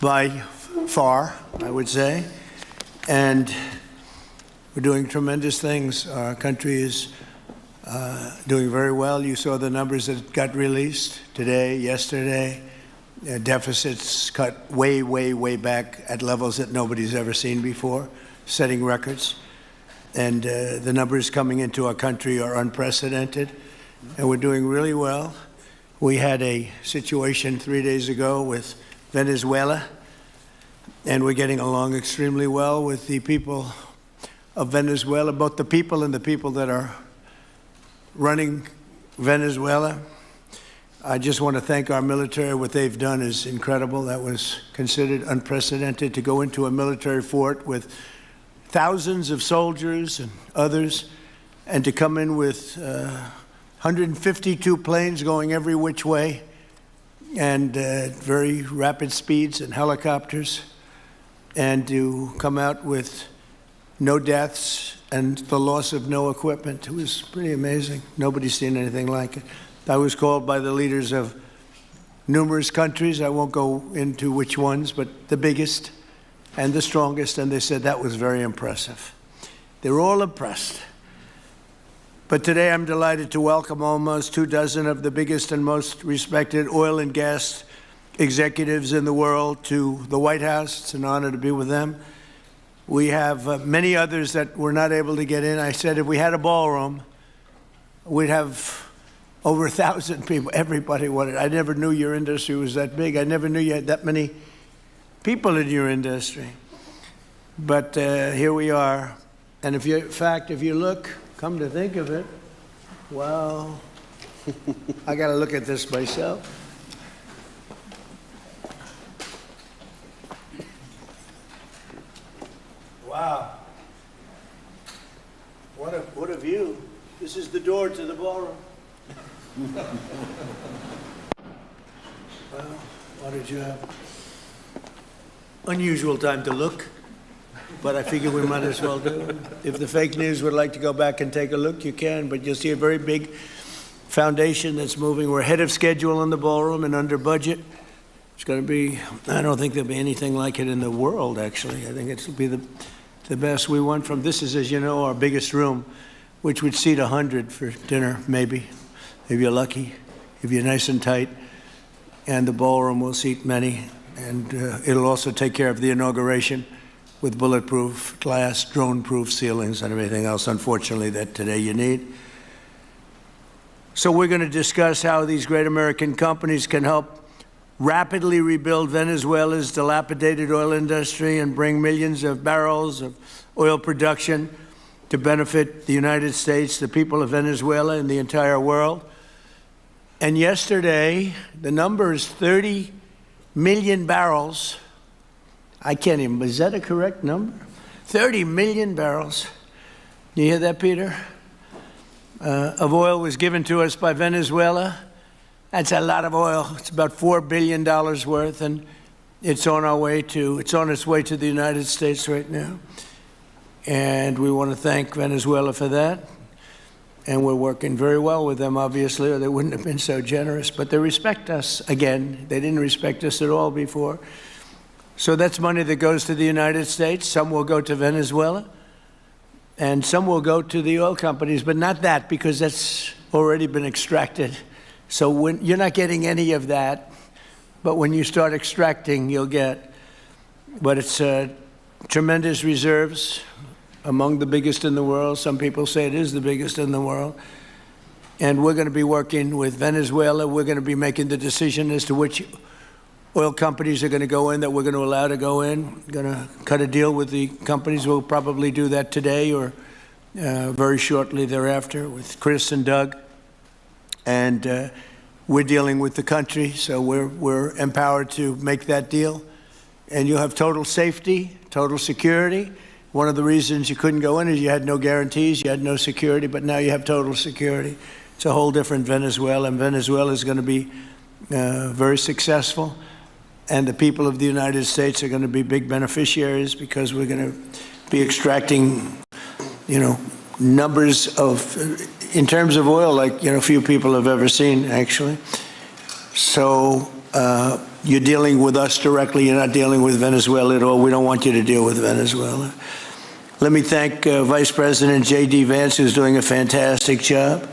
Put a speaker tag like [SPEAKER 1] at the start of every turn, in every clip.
[SPEAKER 1] by far, I would say. And we're doing tremendous things. Our country is doing very well. You saw the numbers that got released today, yesterday. Deficits cut way, way, way back at levels that nobody's ever seen before, setting records. And the numbers coming into our country are unprecedented, and we're doing really well. We had a situation 3 days ago with Venezuela, and we're getting along extremely well with the people of Venezuela, both the people and the people that are running Venezuela. I just want to thank our military. What they've done is incredible. That was considered unprecedented, to go into a military fort with thousands of soldiers and others, and to come in with 152 planes going every which way, and very rapid speeds and helicopters, and to come out with no deaths and the loss of no equipment. It was pretty amazing. Nobody's seen anything like it. I was called by the leaders of numerous countries. I won't go into which ones, but the biggest and the strongest, and they said that was very impressive. They were all impressed. But today I'm delighted to welcome almost 24 of the biggest and most respected oil and gas executives in the world to the White House. It's an honor to be with them. We have many others that were not able to get in. I said if we had a ballroom, we'd have over 1,000 people. Everybody wanted. I never knew your industry was that big. I never knew you had that many people in your industry. But here we are. And if you, in fact, if you look, come to think of it, well, I got to look at this myself. Wow. What a view. This is the door to the ballroom. Well, what did you have? Unusual time to look, but I figure we might as well do it. If the fake news would like to go back and take a look, you can, but you'll see a very big foundation that's moving. We're ahead of schedule in the ballroom and under budget. It's going to be, I don't think there'll be anything like it in the world, actually. I think it'll be the best. We went from, this is, as you know, our biggest room, which would seat 100 for dinner, maybe, if you're lucky, if you're nice and tight. And the ballroom will seat many. And it'll also take care of the inauguration with bulletproof glass, drone-proof ceilings, and everything else, unfortunately, that today you need. So we're going to discuss how these great American companies can help rapidly rebuild Venezuela's dilapidated oil industry and bring millions of barrels of oil production to benefit the United States, the people of Venezuela, and the entire world. And yesterday, the number is 30 million barrels. I can't even, is that a correct number? 30 million barrels. You hear that, Peter? Of oil was given to us by Venezuela. That's a lot of oil. It's about $4 billion worth, and it's on its way to the United States right now. And we want to thank Venezuela for that. And we're working very well with them, obviously, or they wouldn't have been so generous. But they respect us again. They didn't respect us at all before. So that's money that goes to the United States. Some will go to Venezuela, and some will go to the oil companies, but not that, because that's already been extracted. So you're not getting any of that, but when you start extracting, you'll get. But it's tremendous reserves, among the biggest in the world. Some people say it is the biggest in the world. And we're going to be working with Venezuela. We're going to be making the decision as to which oil companies are going to go in, that we're going to allow to go in. We're going to cut a deal with the companies. We'll probably do that today or very shortly thereafter with Chris and Doug. And we're dealing with the country, so we're empowered to make that deal. And you'll have total safety, total security. One of the reasons you couldn't go in is you had no guarantees, you had no security, but now you have total security. It's a whole different Venezuela, and Venezuela is going to be very successful. And the people of the United States are going to be big beneficiaries, because we're going to be extracting, numbers of, in terms of oil, like, few people have ever seen, actually. So you're dealing with us directly. You're not dealing with Venezuela at all. We don't want you to deal with Venezuela. Let me thank Vice President J.D. Vance, who's doing a fantastic job.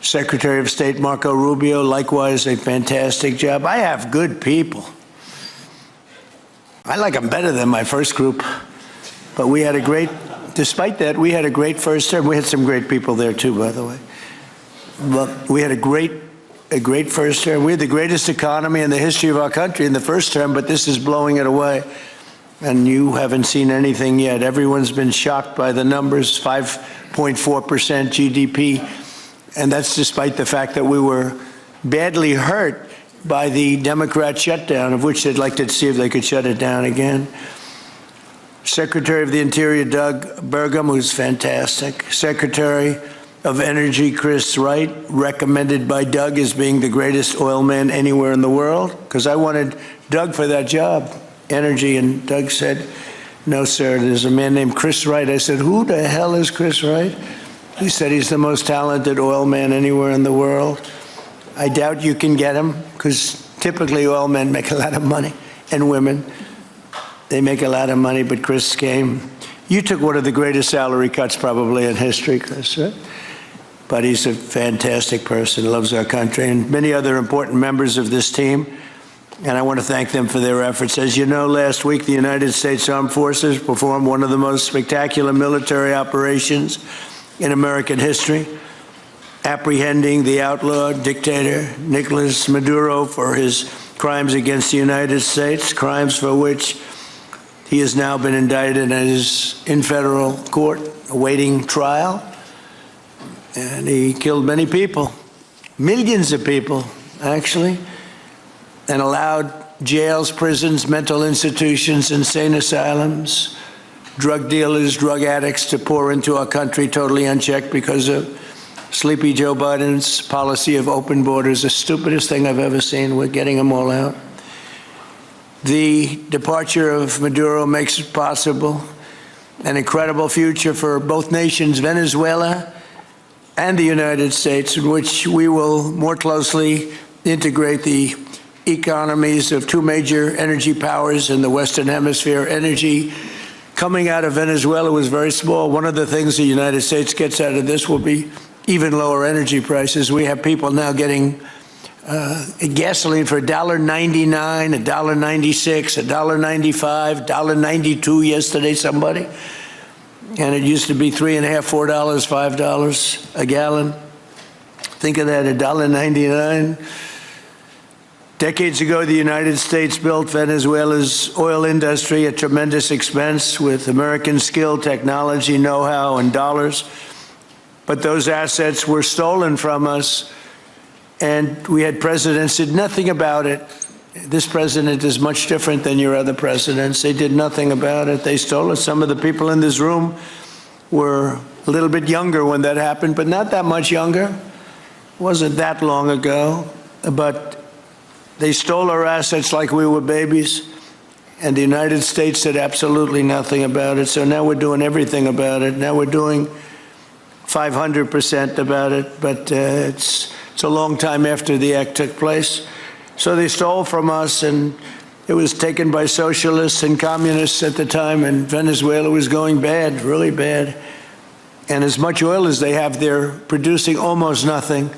[SPEAKER 1] Secretary of State Marco Rubio, likewise a fantastic job. I have good people. I like them better than my first group. But we had a great, despite that, we had a great first term. We had some great people there too, by the way. But we had a great first term. We had the greatest economy in the history of our country in the first term, but this is blowing it away. And you haven't seen anything yet. Everyone's been shocked by the numbers, 5.4% GDP. And that's despite the fact that we were badly hurt by the Democrat shutdown, of which they'd like to see if they could shut it down again. Secretary of the Interior, Doug Burgum, who's fantastic. Secretary of Energy, Chris Wright, recommended by Doug as being the greatest oil man anywhere in the world, because I wanted Doug for that job, energy, and Doug said, no, sir, there's a man named Chris Wright. I said, who the hell is Chris Wright? He said he's the most talented oil man anywhere in the world. I doubt you can get him, because typically oil men make a lot of money, and women. They make a lot of money, but Chris came. You took one of the greatest salary cuts probably in history, Chris, right? But he's a fantastic person, loves our country, and many other important members of this team. And I want to thank them for their efforts. As you know, last week, the United States Armed Forces performed one of the most spectacular military operations in American history, apprehending the outlaw dictator Nicolas Maduro for his crimes against the United States, crimes for which he has now been indicted and is in federal court awaiting trial. And he killed many people, millions of people, actually, and allowed jails, prisons, mental institutions, insane asylums, drug dealers, drug addicts to pour into our country totally unchecked because of Sleepy Joe Biden's policy of open borders, the stupidest thing I've ever seen. We're getting them all out. The departure of Maduro makes it possible an incredible future for both nations, Venezuela and the United States, in which we will more closely integrate the economies of two major energy powers in the Western Hemisphere. Energy coming out of Venezuela was very small. One of the things the United States gets out of this will be even lower energy prices. We have people now getting gasoline for $1.99, $1.96, $1.95, $1.92 yesterday, somebody. And it used to be $3.50, $4, $5 a gallon. Think of that, $1.99. Decades ago, the United States built Venezuela's oil industry at tremendous expense with American skill, technology, know-how, and dollars. But those assets were stolen from us, and we had presidents who did nothing about it. This president is much different than your other presidents. They did nothing about it. They stole it. Some of the people in this room were a little bit younger when that happened, but not that much younger. It wasn't that long ago, but they stole our assets like we were babies, and the United States did absolutely nothing about it. So now we're doing everything about it. Now we're doing 500% about it, but it's a long time after the act took place. So they stole from us, and it was taken by socialists and communists at the time, and Venezuela was going bad, really bad. And as much oil as they have, they're producing almost nothing,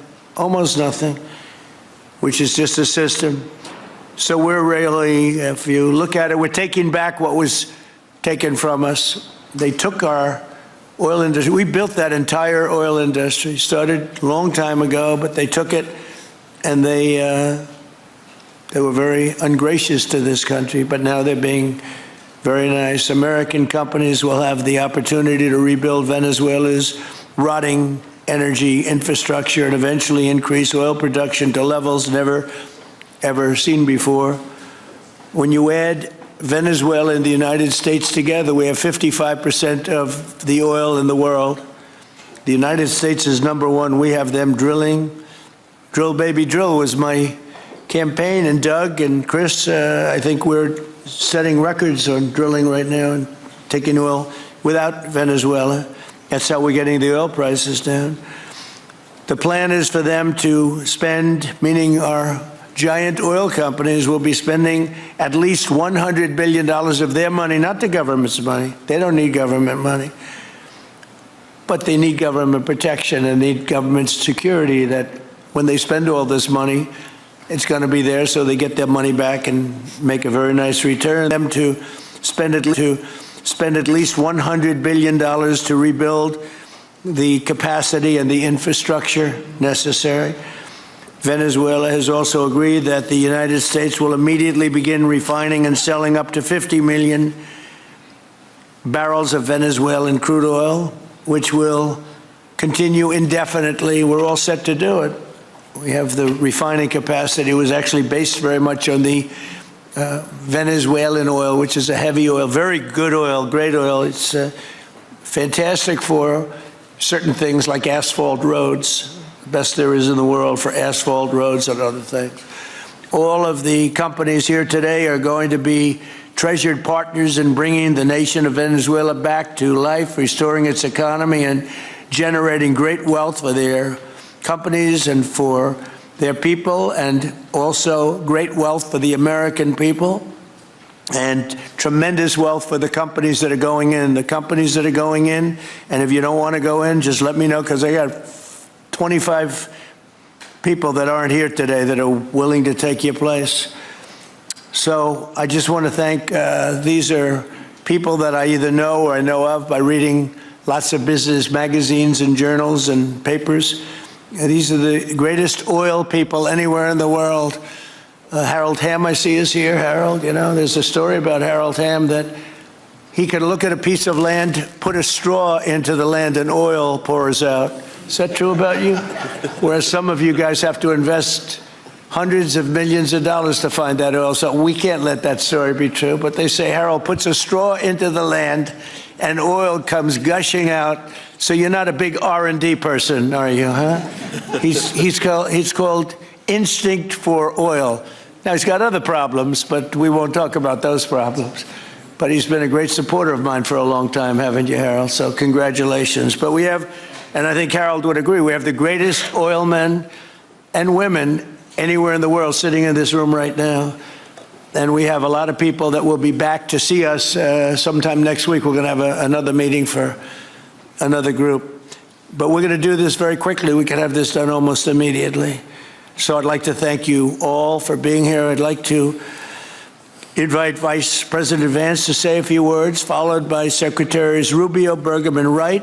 [SPEAKER 1] which is just a system. So we're really, if you look at it, we're taking back what was taken from us. They took our oil industry. We built that entire oil industry, started a long time ago, but they took it, and they were very ungracious to this country, but now they're being very nice. American companies will have the opportunity to rebuild Venezuela's rotting energy infrastructure and eventually increase oil production to levels never, ever seen before. When you add Venezuela and the United States together, we have 55% of the oil in the world. The United States is number one. We have them drilling. Drill, baby, drill was my campaign, and Doug and Chris, I think we're setting records on drilling right now and taking oil without Venezuela. That's how we're getting the oil prices down. The plan is for them to spend, meaning our giant oil companies will be spending at least $100 billion of their money, not the government's money. They don't need government money. But they need government protection and need government security that when they spend all this money, it's going to be there so they get their money back and make a very nice return. Them to spend at least $100 billion to rebuild the capacity and the infrastructure necessary. Venezuela has also agreed that the United States will immediately begin refining and selling up to 50 million barrels of Venezuelan crude oil, which will continue indefinitely. We're all set to do it. We have the refining capacity. It was actually based very much on the Venezuelan oil, which is a heavy oil, very good oil, great oil. It's fantastic for certain things like asphalt roads, the best there is in the world for asphalt roads and other things. All of the companies here today are going to be treasured partners in bringing the nation of Venezuela back to life, restoring its economy, and generating great wealth for their companies and for their people, and also great wealth for the American people, and tremendous wealth for the companies that are going in. The companies that are going in, and if you don't want to go in, just let me know, because I got 25 people that aren't here today that are willing to take your place. So I just want to thank, these are people that I either know or I know of by reading lots of business magazines and journals and papers. These are the greatest oil people anywhere in the world. Harold Hamm, I see, is here. Harold, you know, there's a story about Harold Hamm that he could look at a piece of land, put a straw into the land, and oil pours out. Is that true about you? Whereas some of you guys have to invest hundreds of millions of dollars to find that oil, so we can't let that story be true. But they say Harold puts a straw into the land and oil comes gushing out. So you're not a big R&D person, are you, huh? He's called instinct for oil. Now, he's got other problems, but we won't talk about those problems. But he's been a great supporter of mine for a long time, haven't you, Harold? So congratulations. But we have, and I think Harold would agree, we have the greatest oil men and women anywhere in the world sitting in this room right now. And we have a lot of people that will be back to see us sometime next week. We're going to have another meeting for another group. But we're going to do this very quickly. We can have this done almost immediately. So I'd like to thank you all for being here. I'd like to invite Vice President Vance to say a few words, followed by Secretaries Rubio, Burgum, and Wright.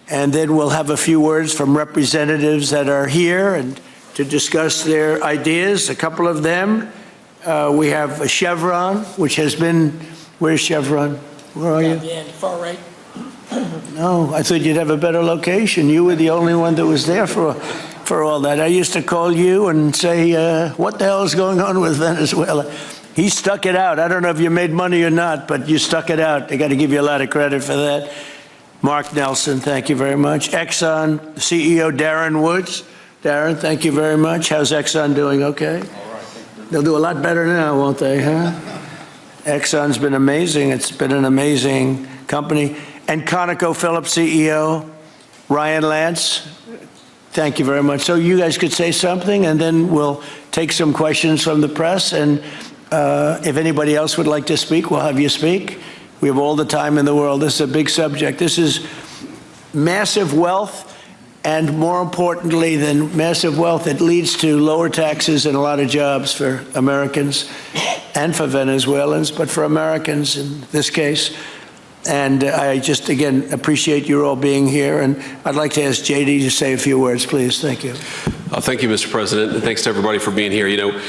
[SPEAKER 1] And then we'll have a few words from representatives that are here and to discuss their ideas, a couple of them. We have Chevron, which has been, where's Chevron? Where are you?
[SPEAKER 2] Yeah, far right.
[SPEAKER 1] No, I thought you'd have a better location. You were the only one that was there for all that. I used to call you and say, what the hell is going on with Venezuela? He stuck it out. I don't know if you made money or not, but you stuck it out. They got to give you a lot of credit for that. Mark Nelson, thank you very much. Exxon CEO Darren Woods. Darren, thank you very much. How's Exxon doing? Okay?
[SPEAKER 3] All right.
[SPEAKER 1] They'll do a lot better now, won't they, huh? Exxon's been amazing. It's been an amazing company. And ConocoPhillips CEO Ryan Lance, thank you very much. So you guys could say something, and then we'll take some questions from the press. And if anybody else would like to speak, we'll have you speak. We have all the time in the world. This is a big subject. This is massive wealth. And more importantly than massive wealth, it leads to lower taxes and a lot of jobs for Americans and for Venezuelans, but for Americans in this case. And I just, again, appreciate you all being here. And I'd like to ask JD to say a few words, please. Thank you.
[SPEAKER 3] Thank you, Mr. President, and thanks to everybody for being here. You know,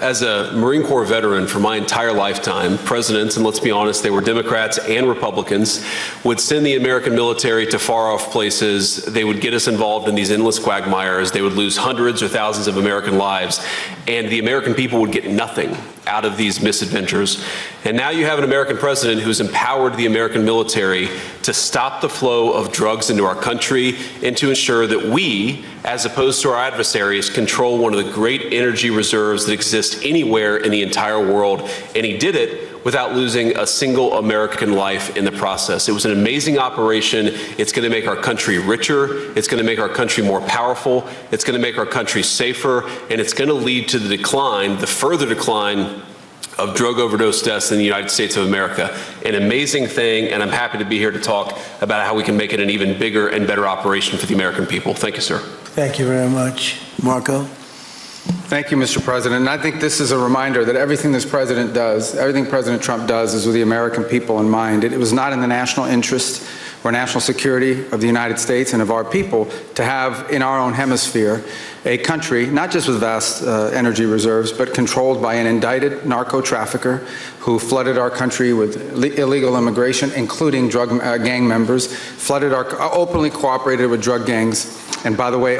[SPEAKER 3] as a Marine Corps veteran for my entire lifetime, presidents, and let's be honest, they were Democrats and Republicans, would send the American military to far-off places. They would get us involved in these endless quagmires. They would lose hundreds or thousands of American lives, and the American people would get nothing out of these misadventures. And now you have an American president who's empowered the American military to stop the flow of drugs into our country and to ensure that we, as opposed to our adversaries, control one of the great energy reserves that exist anywhere in the entire world. And he did it without losing a single American life in the process. It was an amazing operation. It's going to make our country richer. It's going to make our country more powerful. It's going to make our country safer. And it's going to lead to the decline, the further decline of drug overdose deaths in the United States of America. An amazing thing, and I'm happy to be here to talk about how we can make it an even bigger and better operation for the American people. Thank you, sir.
[SPEAKER 1] Thank you very much. Marco?
[SPEAKER 2] Thank you, Mr. President. And I think this is a reminder that everything this president does, everything President Trump does is with the American people in mind. It was not in the national interest or national security of the United States and of our people to have in our own hemisphere a country, not just with vast energy reserves, but controlled by an indicted narco trafficker who flooded our country with illegal immigration, including drug gang members, openly cooperated with drug gangs, and by the way,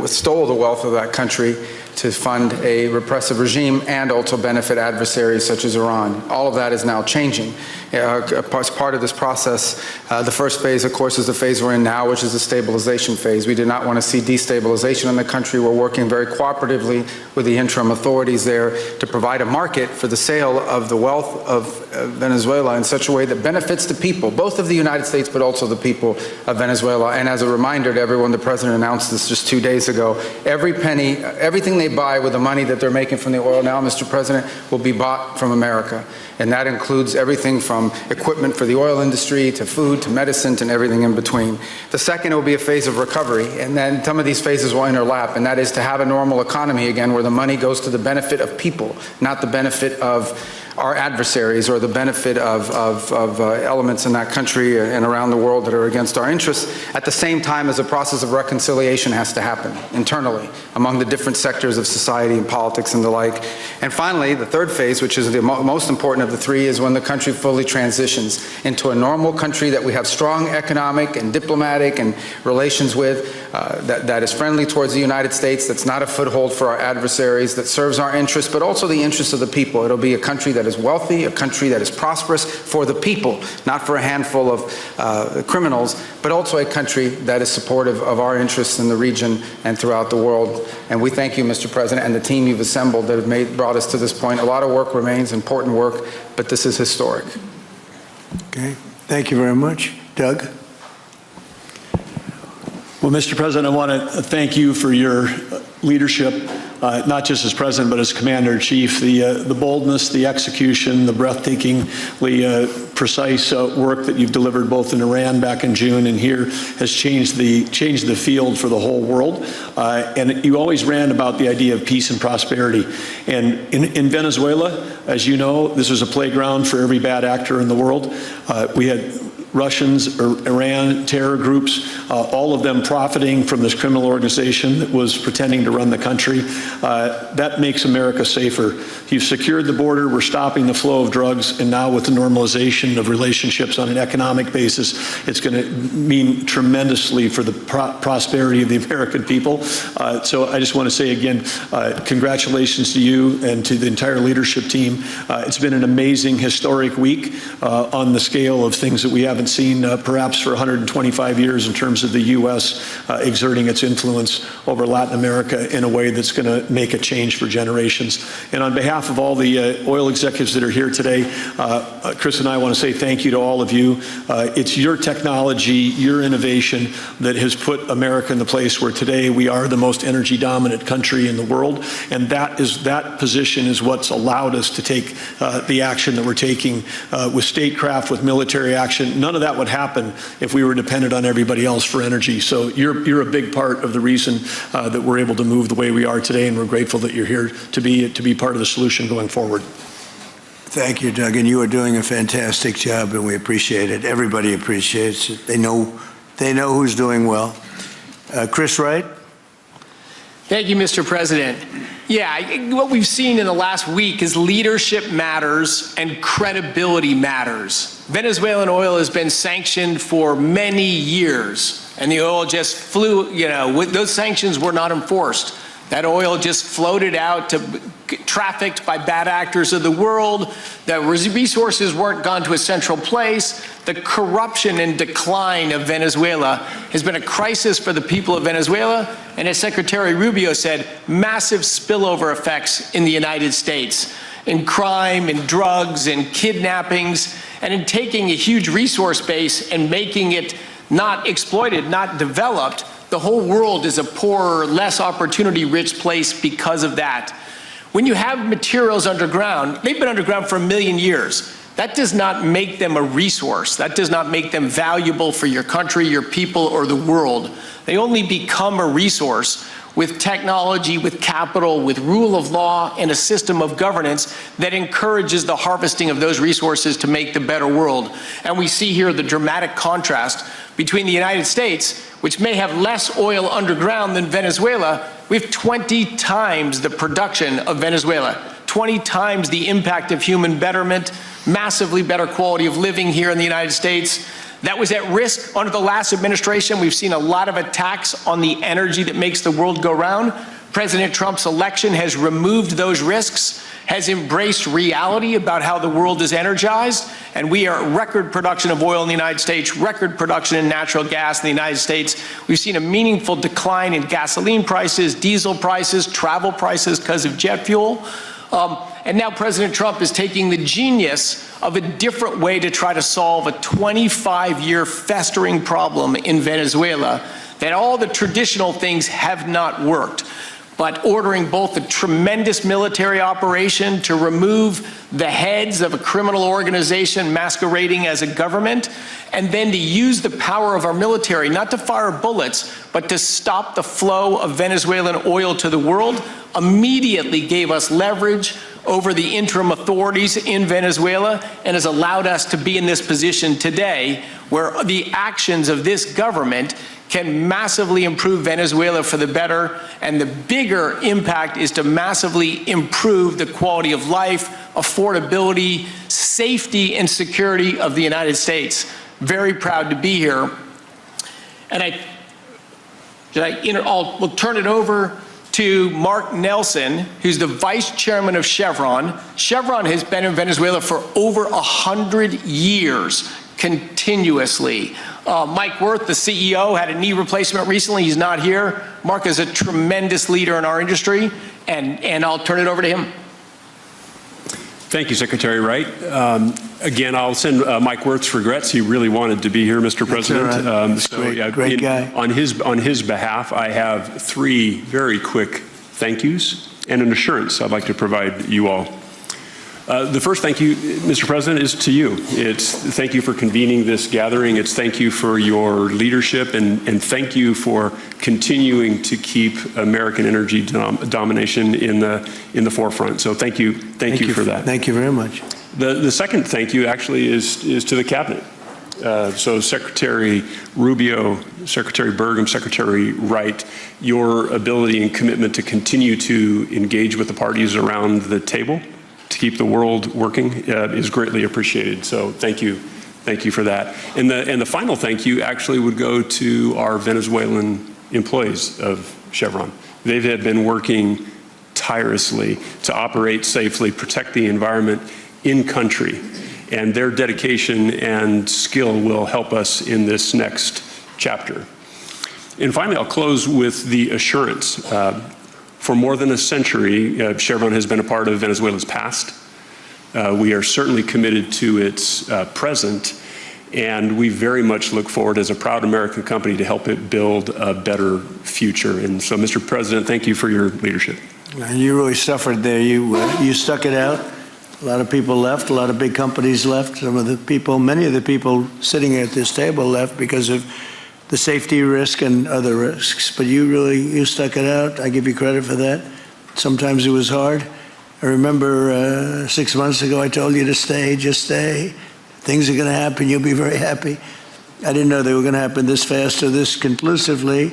[SPEAKER 2] stole the wealth of that country to fund a repressive regime and also benefit adversaries such as Iran. All of that is now changing. As part of this process, the first phase, of course, is the phase we're in now, which is the stabilization phase. We do not want to see destabilization in the country. We're working very cooperatively with the interim authorities there to provide a market for the sale of the wealth of Venezuela in such a way that benefits the people, both of the United States, but also the people of Venezuela. And as a reminder to everyone, the President announced this just 2 days ago, every penny, everything they buy with the money that they're making from the oil now, Mr. President, will be bought from America. And that includes everything from equipment for the oil industry to food to medicine and everything in between. The second will be a phase of recovery, and then some of these phases will overlap, and that is to have a normal economy again where the money goes to the benefit of people, not the benefit of our adversaries or the benefit of elements in that country and around the world that are against our interests, at the same time as a process of reconciliation has to happen internally among the different sectors of society and politics and the like. And finally, the third phase, which is the most important of the three, is when the country fully transitions into a normal country that we have strong economic and diplomatic and relations with, that is friendly towards the United States, that's not a foothold for our adversaries, that serves our interests, but also the interests of the people. It'll be a country that is wealthy, a country that is prosperous for the people, not for a handful of criminals, but also a country that is supportive of our interests in the region and throughout the world. And we thank you, Mr. President, and the team you've assembled that have brought us to this point. A lot of work remains, important work, but this is historic.
[SPEAKER 1] Okay. Thank you very much. Doug?
[SPEAKER 4] Well, Mr. President, I want to thank you for your leadership, not just as President, but as Commander-in-Chief. The boldness, the execution, the breathtakingly precise work that you've delivered both in Iran back in June and here has changed the field for the whole world. And you always ran about the idea of peace and prosperity. And in Venezuela, as you know, this was a playground for every bad actor in the world. We had Russians, Iran, terror groups, all of them profiting from this criminal organization that was pretending to run the country. That makes America safer. You've secured the border, we're stopping the flow of drugs, and now with the normalization of relationships on an economic basis, it's going to mean tremendously for the prosperity of the American people. So I just want to say again, congratulations to you and to the entire leadership team. It's been an amazing, historic week on the scale of things that we haven't seen perhaps for 125 years in terms of the U.S. Exerting its influence over Latin America in a way that's going to make a change for generations. And on behalf of all the oil executives that are here today, Chris and I want to say thank you to all of you. It's your technology, your innovation that has put America in the place where today we are the most energy dominant country in the world. And that position is what's allowed us to take the action that we're taking with statecraft, with military action. None of that would happen if we were dependent on everybody else for energy. So you're a big part of the reason that we're able to move the way we are today, and we're grateful that you're here to be part of the solution going forward.
[SPEAKER 1] Thank you, Doug, and you are doing a fantastic job, and we appreciate it. Everybody appreciates it. They know who's doing well. Chris Wright?
[SPEAKER 5] Thank you, Mr. President. Yeah, what we've seen in the last week is leadership matters and credibility matters. Venezuelan oil has been sanctioned for many years, and the oil just flew, those sanctions were not enforced. That oil just floated out to trafficked by bad actors of the world. The resources weren't gone to a central place. The corruption and decline of Venezuela has been a crisis for the people of Venezuela. And as Secretary Rubio said, massive spillover effects in the United States. in crime, in drugs, in kidnappings, and in taking a huge resource base and making it not exploited, not developed. The whole world is a poorer, less opportunity-rich place because of that. When you have materials underground, they've been underground for 1 million years. That does not make them a resource. That does not make them valuable for your country, your people, or the world. They only become a resource with technology, with capital, with rule of law, and a system of governance that encourages the harvesting of those resources to make the better world. And we see here the dramatic contrast between the United States, which may have less oil underground than Venezuela. We have 20 times the production of Venezuela, 20 times the impact of human betterment, massively better quality of living here in the United States. That was at risk under the last administration. We've seen a lot of attacks on the energy that makes the world go round. President Trump's election has removed those risks, has embraced reality about how the world is energized, and we are at record production of oil in the United States, record production in natural gas in the United States. We've seen a meaningful decline in gasoline prices, diesel prices, travel prices because of jet fuel. And now President Trump is taking the genius of a different way to try to solve a 25-year festering problem in Venezuela, that all the traditional things have not worked. But ordering both a tremendous military operation to remove the heads of a criminal organization masquerading as a government, and then to use the power of our military, not to fire bullets, but to stop the flow of Venezuelan oil to the world, immediately gave us leverage over the interim authorities in Venezuela and has allowed us to be in this position today where the actions of this government can massively improve Venezuela for the better, and the bigger impact is to massively improve the quality of life, affordability, safety, and security of the United States. Very proud to be here. And we'll turn it over to Mark Nelson, who's the vice chairman of Chevron. Chevron has been in Venezuela for over 100 years, continuously. Mike Wirth, the CEO, had a knee replacement recently. He's not here. Mark is a tremendous leader in our industry, and I'll turn it over to him.
[SPEAKER 6] Thank you, Secretary Wright. Again, I'll send Mike Wirth's regrets. He really wanted to be here, Mr. President.
[SPEAKER 1] Right. Great guy.
[SPEAKER 6] On his behalf, I have 3 very quick thank yous and an assurance I'd like to provide you all. The first thank you, Mr. President, is to you. It's thank you for convening this gathering. It's thank you for your leadership, and thank you for continuing to keep American energy domination in the forefront. So thank you for that.
[SPEAKER 1] Thank you very much.
[SPEAKER 6] The second thank you actually is to the Cabinet. So Secretary Rubio, Secretary Burgum, Secretary Wright, your ability and commitment to continue to engage with the parties around the table to keep the world working is greatly appreciated. So thank you for that. And the final thank you actually would go to our Venezuelan employees of Chevron. They have been working tirelessly to operate safely, protect the environment in country, and their dedication and skill will help us in this next chapter. And finally, I'll close with the assurance. For more than a century, Chevron has been a part of Venezuela's past. We are certainly committed to its present, and we very much look forward as a proud American company to help it build a better future. And so, Mr. President, thank you for your leadership.
[SPEAKER 1] And you really suffered there. You stuck it out. A lot of people left. A lot of big companies left. Many of the people sitting at this table left because of the safety risk and other risks. But you stuck it out. I give you credit for that. Sometimes it was hard. I remember 6 months ago I told you to stay, just stay. Things are going to happen. You'll be very happy. I didn't know they were going to happen this fast or this conclusively.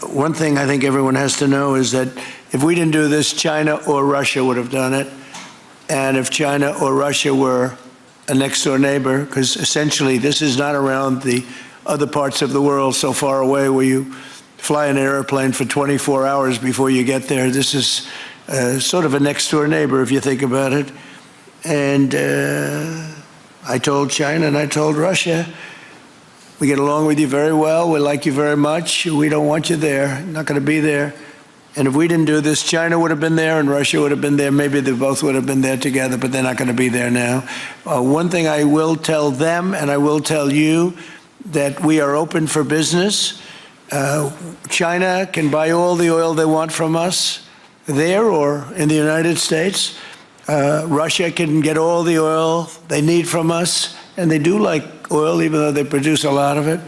[SPEAKER 1] One thing I think everyone has to know is that if we didn't do this, China or Russia would have done it. And if China or Russia were a next-door neighbor, because essentially this is not around the other parts of the world so far away where you fly an airplane for 24 hours before you get there. This is sort of a next-door neighbor if you think about it. And I told China and I told Russia, we get along with you very well, we like you very much, we don't want you there, not going to be there. And if we didn't do this, China would have been there and Russia would have been there. Maybe they both would have been there together, but they're not going to be there now. One thing I will tell them, and I will tell you, that we are open for business. China can buy all the oil they want from us there or in the United States. Russia can get all the oil they need from us, and they do like oil, even though they produce a lot of it.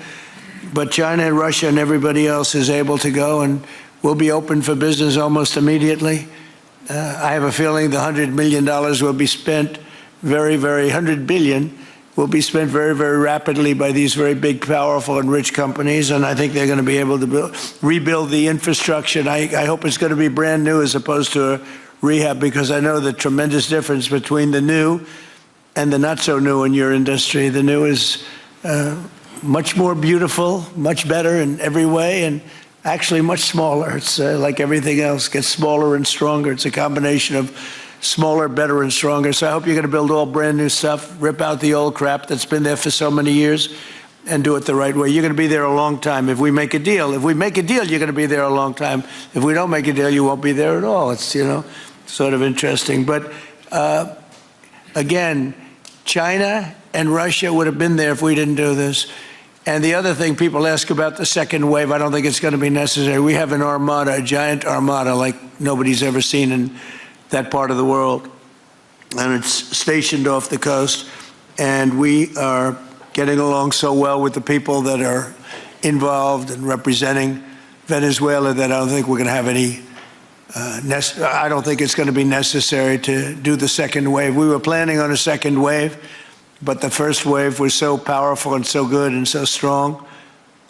[SPEAKER 1] But China and Russia and everybody else is able to go, and we'll be open for business almost immediately. I have a feeling the $100 million will be spent $100 billion will be spent very, very rapidly by these very big, powerful, and rich companies, and I think they're going to be able to rebuild the infrastructure. And I hope it's going to be brand new as opposed to a rehab, because I know the tremendous difference between the new and the not so new in your industry. The new is much more beautiful, much better in every way, and actually much smaller. It's like everything else, gets smaller and stronger. It's a combination of smaller, better, and stronger. So I hope you're going to build all brand new stuff, rip out the old crap that's been there for so many years, and do it the right way. You're going to be there a long time. If we make a deal, you're going to be there a long time. If we don't make a deal, you won't be there at all. It's, sort of interesting. But again, China and Russia would have been there if we didn't do this. And the other thing people ask about the second wave, I don't think it's going to be necessary. We have an armada, a giant armada like nobody's ever seen in that part of the world. And it's stationed off the coast. And we are getting along so well with the people that are involved in representing Venezuela that I don't think we're going to have any, I don't think it's going to be necessary to do the second wave. We were planning on a second wave, but the first wave was so powerful and so good and so strong.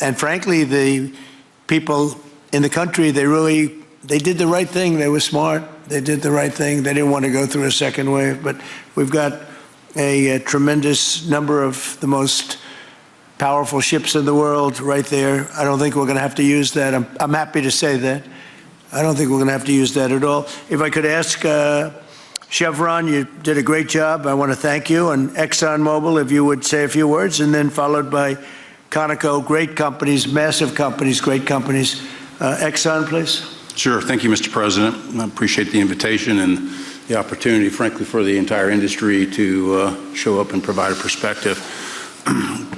[SPEAKER 1] And frankly, the people in the country, they did the right thing. They were smart. They did the right thing. They didn't want to go through a second wave. But we've got a tremendous number of the most powerful ships in the world right there. I don't think we're going to have to use that. I'm happy to say that. I don't think we're going to have to use that at all. If I could ask Chevron, you did a great job. I want to thank you. And ExxonMobil, if you would say a few words, and then followed by Conoco, great companies, massive companies, great companies. Exxon, please.
[SPEAKER 7] Sure. Thank you, Mr. President. I appreciate the invitation and the opportunity, frankly, for the entire industry to show up and provide a perspective.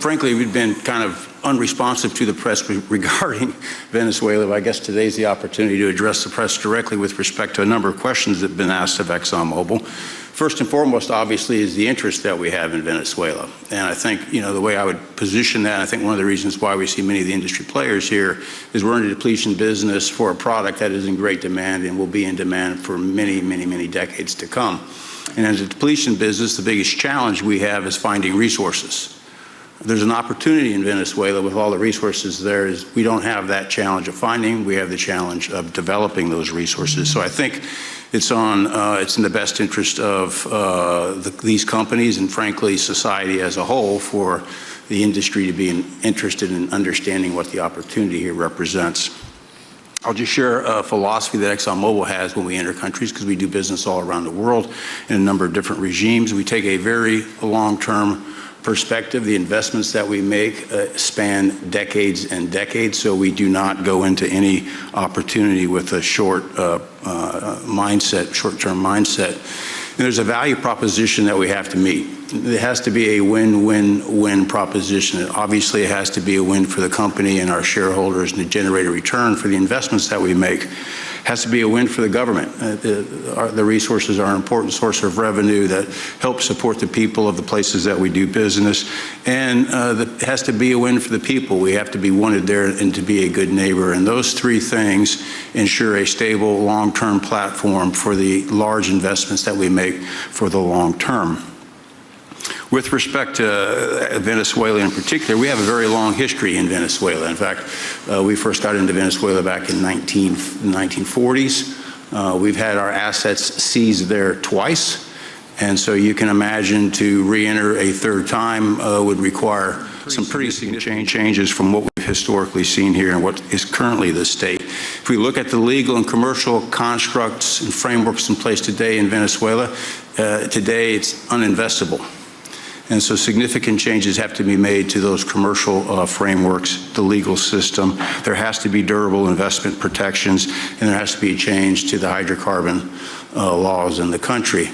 [SPEAKER 7] Frankly, we've been kind of unresponsive to the press regarding Venezuela, but I guess today's the opportunity to address the press directly with respect to a number of questions that have been asked of ExxonMobil. First and foremost, obviously, is the interest that we have in Venezuela. And I think, the way I would position that, I think one of the reasons why we see many of the industry players here is we're in a depletion business for a product that is in great demand and will be in demand for many, many, many decades to come. And as a depletion business, the biggest challenge we have is finding resources. There's an opportunity in Venezuela with all the resources there is we don't have that challenge of finding, we have the challenge of developing those resources. So I think it's in the best interest of these companies and frankly society as a whole for the industry to be interested in understanding what the opportunity here represents. I'll just share a philosophy that ExxonMobil has when we enter countries, because we do business all around the world in a number of different regimes. We take a very long-term perspective. The investments that we make span decades and decades, so we do not go into any opportunity with a short-term mindset. And there's a value proposition that we have to meet. It has to be a win-win-win proposition. Obviously, it has to be a win for the company and our shareholders and to generate a return for the investments that we make. It has to be a win for the government. The resources are an important source of revenue that help support the people of the places that we do business. And it has to be a win for the people. We have to be wanted there and to be a good neighbor. And those three things ensure a stable, long-term platform for the large investments that we make for the long term. With respect to Venezuela in particular, we have a very long history in Venezuela. In fact, we first got into Venezuela back in the 1940s. We've had our assets seized there twice. And so you can imagine to re-enter a third time would require some pretty significant changes from what we've historically seen here and what is currently the state. If we look at the legal and commercial constructs and frameworks in place today in Venezuela, today it's uninvestable. And so significant changes have to be made to those commercial frameworks, the legal system. There has to be durable investment protections, and there has to be a change to the hydrocarbon laws in the country.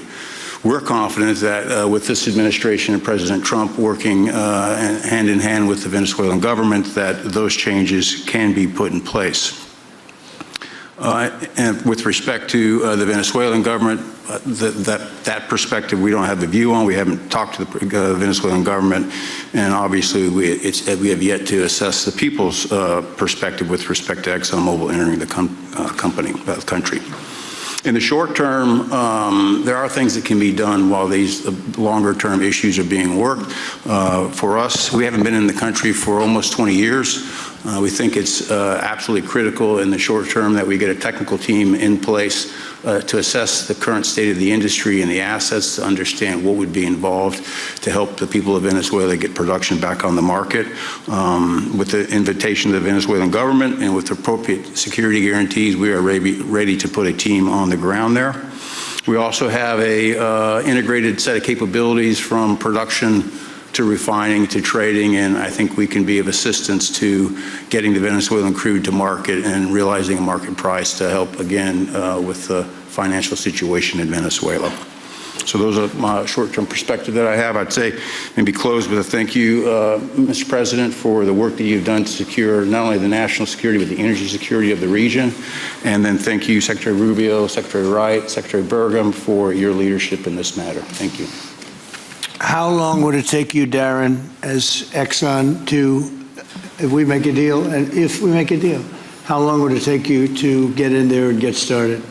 [SPEAKER 7] We're confident that with this administration and President Trump working hand in hand with the Venezuelan government, that those changes can be put in place. And with respect to the Venezuelan government, that perspective we don't have a view on. We haven't talked to the Venezuelan government, and obviously we have yet to assess the people's perspective with respect to ExxonMobil entering the country. In the short term, there are things that can be done while these longer-term issues are being worked. For us, we haven't been in the country for almost 20 years. We think it's absolutely critical in the short term that we get a technical team in place to assess the current state of the industry and the assets, to understand what would be involved to help the people of Venezuela get production back on the market. With the invitation of the Venezuelan government and with appropriate security guarantees, we are ready to put a team on the ground there. We also have a integrated set of capabilities from production to refining to trading, and I think we can be of assistance to getting the Venezuelan crude to market and realizing a market price to help, again, with the financial situation in Venezuela. So those are my short-term perspective that I have. I'd say maybe close with a thank you, Mr. President, for the work that you've done to secure not only the national security, but the energy security of the region. And then thank you, Secretary Rubio, Secretary Wright, Secretary Burgum, for your leadership in this matter. Thank you.
[SPEAKER 1] How long would it take you, Darren, as Exxon to, if we make a deal, and if we make a deal, how long would it take you to get in there and get started?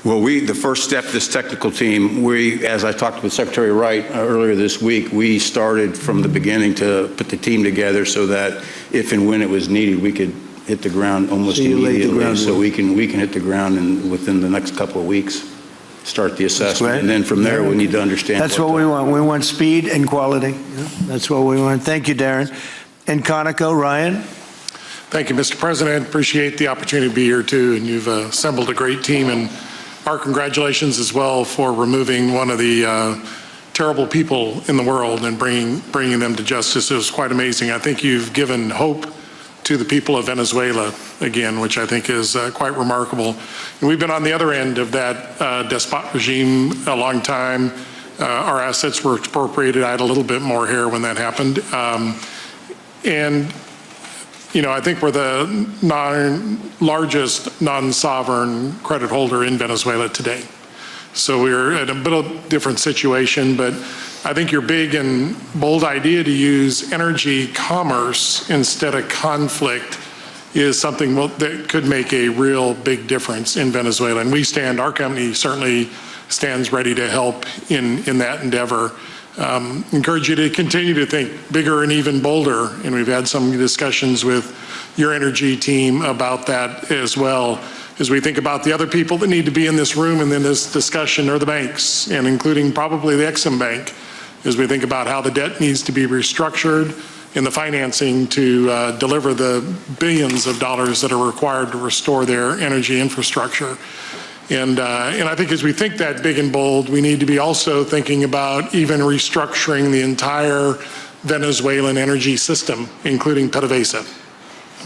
[SPEAKER 7] Well, the first step, this technical team, as I talked with Secretary Wright earlier this week, we started from the beginning to put the team together so that if and when it was needed, we could hit the ground almost immediately. So we can hit the ground within the next couple of weeks. Start the assessment, and then from there we need to understand.
[SPEAKER 1] That's what we want. We want speed and quality. Yeah, that's what we want. Thank you, Darren. And Conoco, Ryan.
[SPEAKER 8] Thank you, Mr. President. Appreciate the opportunity to be here too, and you've assembled a great team. And our congratulations as well for removing one of the terrible people in the world and bringing them to justice. It was quite amazing. I think you've given hope to the people of Venezuela again, which I think is quite remarkable. And we've been on the other end of that despot regime a long time. Our assets were expropriated. I had a little bit more hair when that happened. And, you know, I think we're the largest non-sovereign credit holder in Venezuela today. So we're at a bit of different situation, but I think your big and bold idea to use energy commerce instead of conflict is something that could make a real big difference in Venezuela. And our company certainly stands ready to help in that endeavor. Encourage you to continue to think bigger and even bolder. And we've had some discussions with your energy team about that as well. As we think about the other people that need to be in this room and in this discussion are the banks, and including probably the Exim Bank, as we think about how the debt needs to be restructured and the financing to deliver the billions of dollars that are required to restore their energy infrastructure. And I think as we think that big and bold, we need to be also thinking about even restructuring the entire Venezuelan energy system, including PDVSA.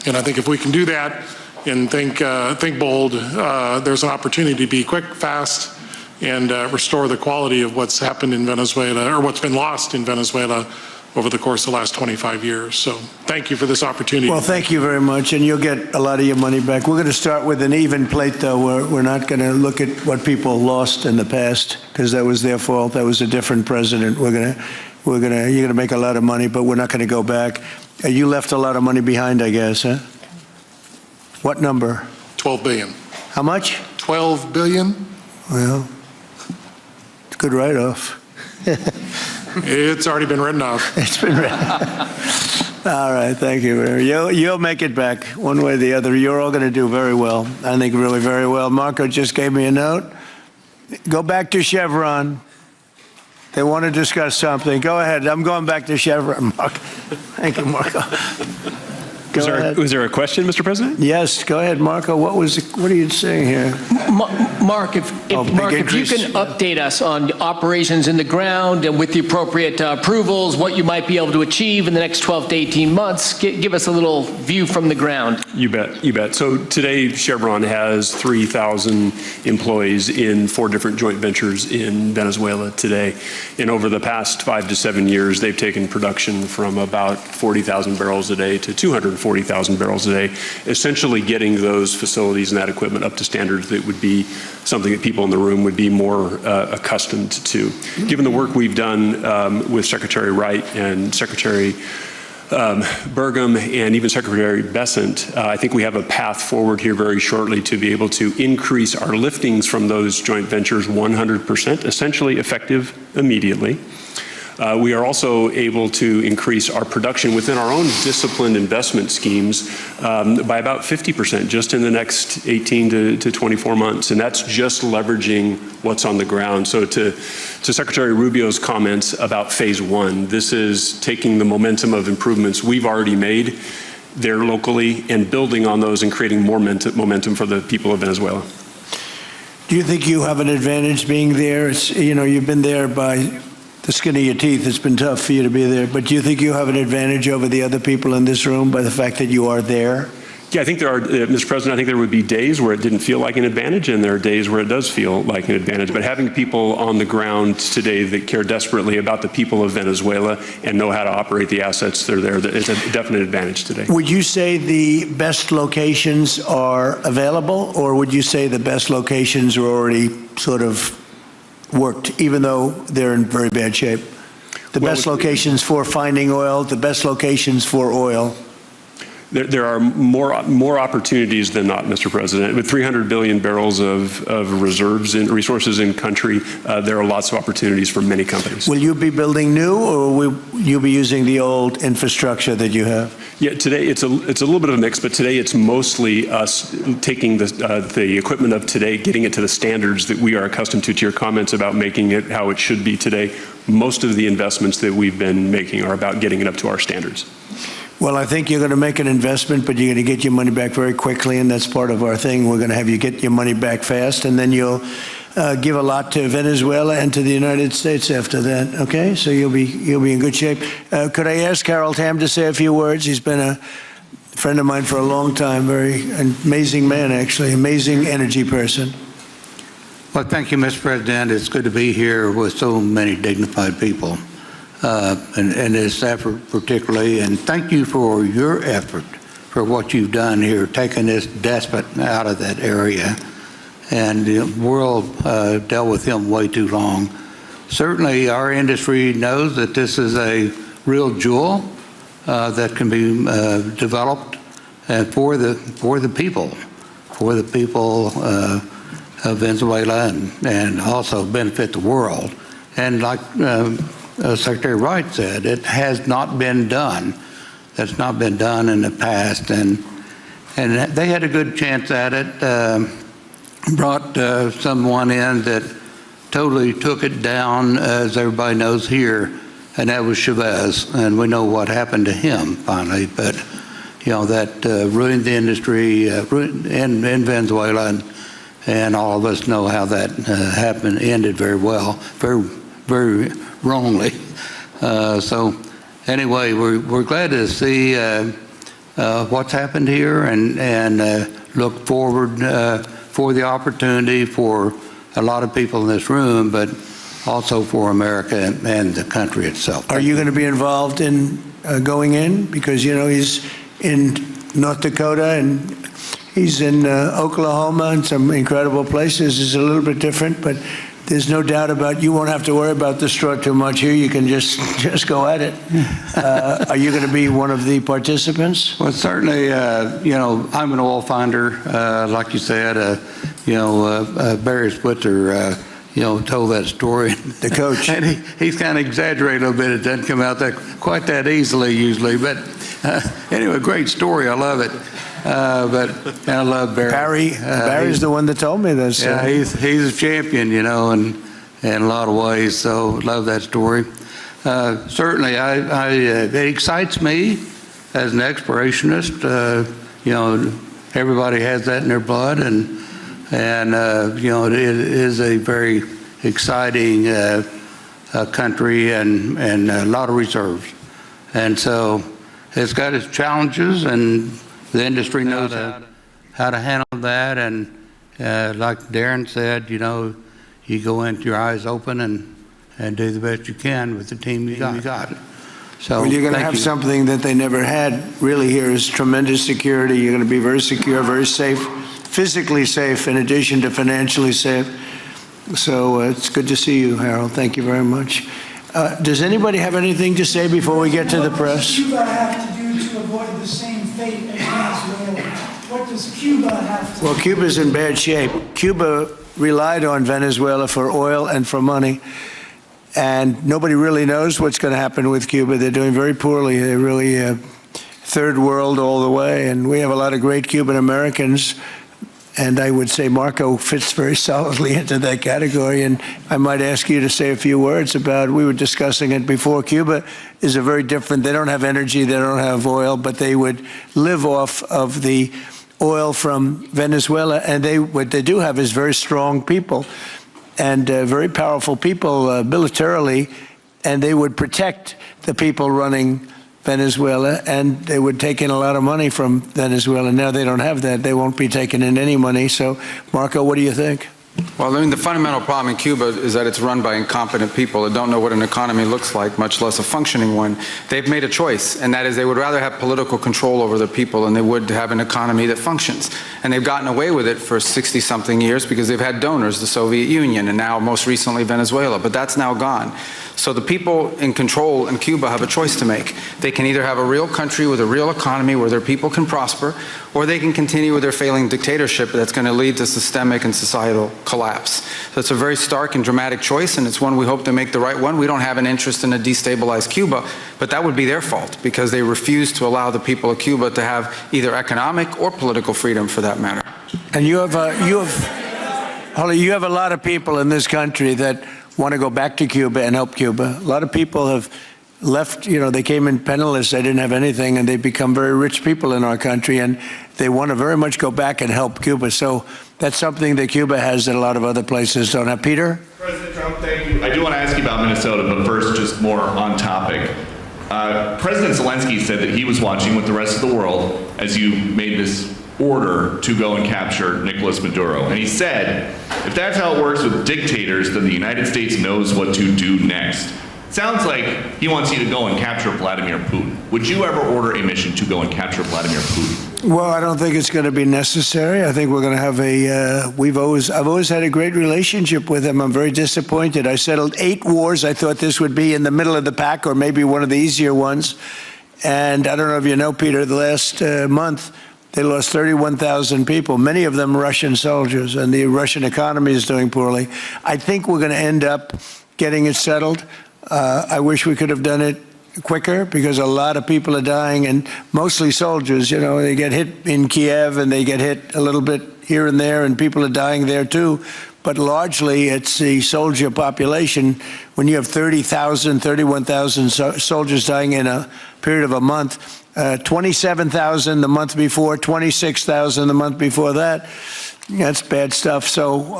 [SPEAKER 8] And I think if we can do that and think bold, there's an opportunity to be quick, fast, and restore the quality of what's happened in Venezuela, or what's been lost in Venezuela over the course of the last 25 years. So thank you for this opportunity.
[SPEAKER 1] Well, thank you very much, and you'll get a lot of your money back. We're going to start with an even plate, though. We're not going to look at what people lost in the past, because that was their fault. That was a different president. You're going to make a lot of money, but we're not going to go back. You left a lot of money behind, I guess, huh? What number?
[SPEAKER 8] 12 billion.
[SPEAKER 1] How much?
[SPEAKER 8] 12 billion?
[SPEAKER 1] Well, it's a good write-off.
[SPEAKER 8] It's already been written off.
[SPEAKER 1] It's been written off. All right, thank you. You'll make it back one way or the other. You're all going to do very well. I think really very well. Marco just gave me a note. Go back to Chevron. They want to discuss something. Go ahead. I'm going back to Chevron, Marco. Thank you, Marco. Go ahead.
[SPEAKER 6] Was there a question, Mr. President?
[SPEAKER 1] Yes, go ahead, Marco. What are you saying here?
[SPEAKER 5] Mark, if you
[SPEAKER 1] increase,
[SPEAKER 5] can update us on operations in the ground and with the appropriate approvals, what you might be able to achieve in the next 12 to 18 months, give us a little view from the ground.
[SPEAKER 6] You bet, you bet. So today, Chevron has 3,000 employees in 4 different joint ventures in Venezuela today. And over the past 5 to 7 years, they've taken production from about 40,000 barrels a day to 240,000 barrels a day, essentially getting those facilities and that equipment up to standards that would be something that people in the room would be more accustomed to. Given the work we've done with Secretary Wright and Secretary Burgum and even Secretary Bessent, I think we have a path forward here very shortly to be able to increase our liftings from those joint ventures 100%, essentially effective immediately. We are also able to increase our production within our own disciplined investment schemes by about 50% just in the next 18 to 24 months. And that's just leveraging what's on the ground. So to Secretary Rubio's comments about phase 1, this is taking the momentum of improvements we've already made there locally and building on those and creating more momentum for the people of Venezuela.
[SPEAKER 1] Do you think you have an advantage being there? It's, you know, you've been there by the skin of your teeth. It's been tough for you to be there. But do you think you have an advantage over the other people in this room by the fact that you are there?
[SPEAKER 6] Yeah, I think there are, Mr. President, I think there would be days where it didn't feel like an advantage, and there are days where it does feel like an advantage. But having people on the ground today that care desperately about the people of Venezuela and know how to operate the assets that are there, it's a definite advantage today.
[SPEAKER 1] Would you say the best locations are available, or would you say the best locations are already sort of worked, even though they're in very bad shape? The best locations for finding oil, the best locations for oil.
[SPEAKER 6] There are more opportunities than not, Mr. President. With 300 billion barrels of reserves and resources in country, there are lots of opportunities for many companies.
[SPEAKER 1] Will you be building new, or will you be using the old infrastructure that you have?
[SPEAKER 6] Yeah, today it's a little bit of a mix, but today it's mostly us taking the equipment of today, getting it to the standards that we are accustomed to your comments about making it how it should be today. Most of the investments that we've been making are about getting it up to our standards.
[SPEAKER 1] Well, I think you're going to make an investment, but you're going to get your money back very quickly, and that's part of our thing. We're going to have you get your money back fast, and then you'll give a lot to Venezuela and to the United States after that. Okay, so you'll be in good shape. Could I ask Harold Hamm to say a few words? He's been a friend of mine for a long time. Very amazing man, actually, amazing energy person.
[SPEAKER 9] Well, thank you, Mr. President. It's good to be here with so many dignified people. And this effort particularly, and thank you for your effort for what you've done here, taking this despot out of that area. And the world dealt with him way too long. Certainly our industry knows that this is a real jewel that can be developed for the people of Venezuela, and also benefit the world. And like Secretary Wright said, it has not been done. That's not been done in the past, and they had a good chance at it. Brought someone in that totally took it down, as everybody knows here, and that was Chavez, and we know what happened to him finally. But you know that ruined the industry in Venezuela, and all of us know how that happened, ended very well, very wrongly. So anyway, we're glad to see what's happened here, and look forward for the opportunity for a lot of people in this room, but also for America and the country itself.
[SPEAKER 1] Are you going to be involved in going in? Because, you know, he's in North Dakota and he's in Oklahoma and some incredible places. It's a little bit different, but there's no doubt about you won't have to worry about the straw too much here. You can just go at it. Are you going to be one of the participants?
[SPEAKER 9] Well, certainly, you know, I'm an oil finder, like you said. Barry Spitzer, you know, told that story.
[SPEAKER 1] The coach.
[SPEAKER 9] And he's kind of exaggerated a little bit. It doesn't come out quite that easily usually. But anyway, great story. I love it. But I love Barry.
[SPEAKER 1] Barry's the one that told me this.
[SPEAKER 9] Yeah, he's a champion, you know, in a lot of ways. So love that story. Certainly, it excites me as an explorationist. You know, everybody has that in their blood, and And, it is a very exciting country and a lot of reserves. And so it's got its challenges, and the industry knows how to handle that. And like Darren said, you go in with your eyes open and do the best you can with the team you got. So
[SPEAKER 1] Well, you're going to have something that they never had really here is tremendous security. You're going to be very secure, very safe, physically safe in addition to financially safe. So it's good to see you, Harold. Thank you very much. Does anybody have anything to say before we get to the press?
[SPEAKER 10] What does Cuba have to do to avoid the same fate as Venezuela? What does Cuba have to do?
[SPEAKER 1] Well, Cuba's in bad shape. Cuba relied on Venezuela for oil and for money. And nobody really knows what's going to happen with Cuba. They're doing very poorly. They're really third world all the way. And we have a lot of great Cuban Americans. And I would say Marco fits very solidly into that category. And I might ask you to say a few words about, we were discussing it before, Cuba is a very different, they don't have energy, they don't have oil, but they would live off of the oil from Venezuela. And what they do have is very strong people and very powerful people militarily, and they would protect the people running Venezuela, and they would take in a lot of money from Venezuela. Now they don't have that. They won't be taking in any money. So, Marco, what do you think?
[SPEAKER 2] Well, I mean, the fundamental problem in Cuba is that it's run by incompetent people that don't know what an economy looks like, much less a functioning one. They've made a choice, and that is they would rather have political control over their people than they would have an economy that functions. And they've gotten away with it for 60-something years because they've had donors, the Soviet Union, and now most recently Venezuela, but that's now gone. So the people in control in Cuba have a choice to make. They can either have a real country with a real economy where their people can prosper, or they can continue with their failing dictatorship that's going to lead to systemic and societal collapse. So it's a very stark and dramatic choice, and it's one we hope to make the right one. We don't have an interest in a destabilized Cuba, but that would be their fault because they refuse to allow the people of Cuba to have either economic or political freedom for that matter.
[SPEAKER 1] And you have a lot of people in this country that want to go back to Cuba and help Cuba. A lot of people have left, they came in penniless, they didn't have anything, and they've become very rich people in our country, and they want to very much go back and help Cuba. So that's something that Cuba has that a lot of other places don't have. Peter?
[SPEAKER 11] President Trump, thank you. I do want to ask you about Minnesota, but first, just more on topic. President Zelensky said that he was watching with the rest of the world as you made this order to go and capture Nicolas Maduro. And he said, if that's how it works with dictators, then the United States knows what to do next. Sounds like he wants you to go and capture Vladimir Putin. Would you ever order a mission to go and capture Vladimir Putin?
[SPEAKER 1] Well, I don't think it's going to be necessary. I think we're going to have I've always had a great relationship with him. I'm very disappointed. I settled 8 wars. I thought this would be in the middle of the pack or maybe one of the easier ones. And I don't know if you know, Peter, the last month, they lost 31,000 people, many of them Russian soldiers, and the Russian economy is doing poorly. I think we're going to end up getting it settled. I wish we could have done it quicker because a lot of people are dying, and mostly soldiers. They get hit in Kiev and they get hit a little bit here and there, and people are dying there too. But largely, it's the soldier population. When you have 30,000, 31,000 soldiers dying in a period of a month, 27,000 the month before, 26,000 the month before that, that's bad stuff. So,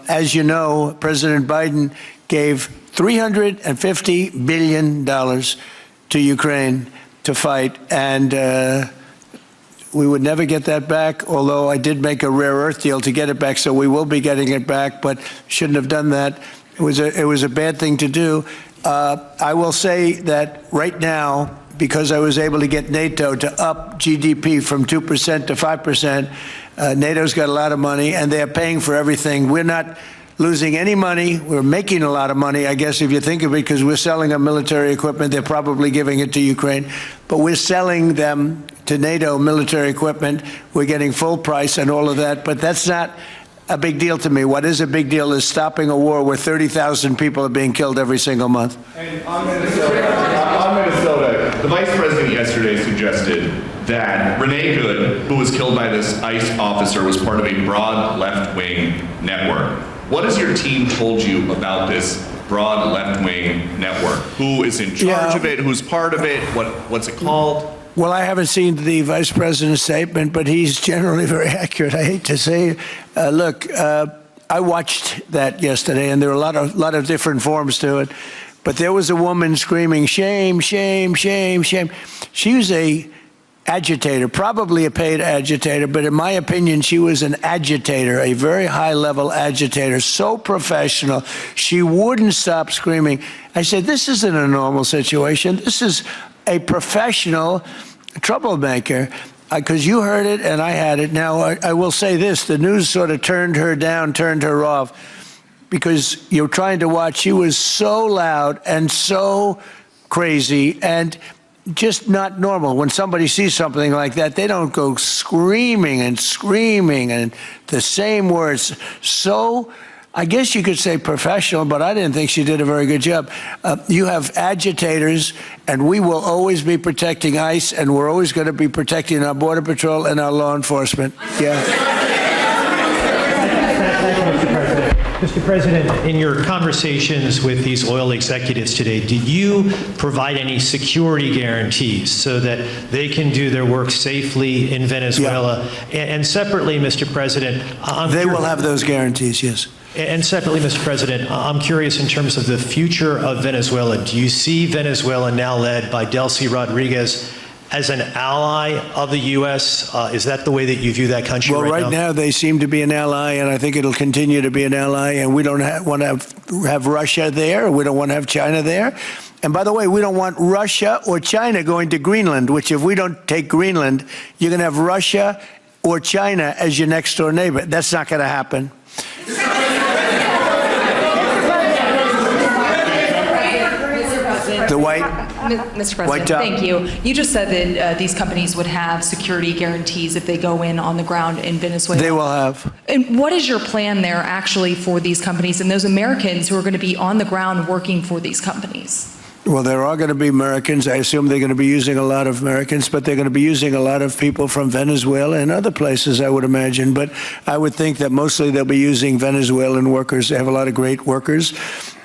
[SPEAKER 1] as you know, President Biden gave $350 billion to Ukraine to fight, and we would never get that back, although I did make a rare earth deal to get it back, so we will be getting it back, but shouldn't have done that. It was a bad thing to do. I will say that right now, because I was able to get NATO to up GDP from 2% to 5%, NATO's got a lot of money, and they're paying for everything. We're not losing any money. We're making a lot of money, I guess, if you think of it, because we're selling them military equipment. They're probably giving it to Ukraine. But we're selling them to NATO military equipment. We're getting full price and all of that. But that's not a big deal to me. What is a big deal is stopping a war where 30,000 people are being killed every single month.
[SPEAKER 11] And on Minnesota, the vice president yesterday suggested that Renee Good, who was killed by this ICE officer, was part of a broad left-wing network. What has your team told you about this broad left-wing network? Who is in charge of it? Who's part of it? What's it called?
[SPEAKER 1] Well, I haven't seen the vice president's statement, but he's generally very accurate. I hate to say it. Look, I watched that yesterday, and there were a lot of different forms to it. But there was a woman screaming, shame, shame, shame, shame. She was a agitator, probably a paid agitator, but in my opinion, she was an agitator, a very high-level agitator, so professional. She wouldn't stop screaming. I said, this isn't a normal situation. This is a professional troublemaker, because you heard it and I had it. Now, I will say this, the news sort of turned her down, turned her off, because you're trying to watch. She was so loud and so crazy and just not normal. When somebody sees something like that, they don't go screaming and screaming and the same words. So, I guess you could say professional, but I didn't think she did a very good job. You have agitators, and we will always be protecting ICE, and we're always going to be protecting our Border Patrol and our law enforcement. Yeah.
[SPEAKER 12] Mr. President, in your conversations with these oil executives today, did you provide any security guarantees so that they can do their work safely in Venezuela? Yeah. And separately, Mr. President,
[SPEAKER 1] they will have those guarantees, yes.
[SPEAKER 12] And separately, Mr. President, I'm curious in terms of the future of Venezuela. Do you see Venezuela, now led by Delcy Rodriguez, as an ally of the U.S.? Is that the way that you view that country right now?
[SPEAKER 1] Well, right now they seem to be an ally, and I think it'll continue to be an ally, and we don't want to have Russia there. We don't want to have China there. And by the way, we don't want Russia or China going to Greenland, which if we don't take Greenland, you're going to have Russia or China as your next door neighbor. That's not going to happen. The white,
[SPEAKER 13] Mr. President, thank you. You just said that these companies would have security guarantees if they go in on the ground in Venezuela.
[SPEAKER 1] They will have.
[SPEAKER 13] And what is your plan there actually for these companies and those Americans who are going to be on the ground working for these companies?
[SPEAKER 1] Well, there are going to be Americans. I assume they're going to be using a lot of Americans, but they're going to be using a lot of people from Venezuela and other places, I would imagine. But I would think that mostly they'll be using Venezuelan workers. They have a lot of great workers.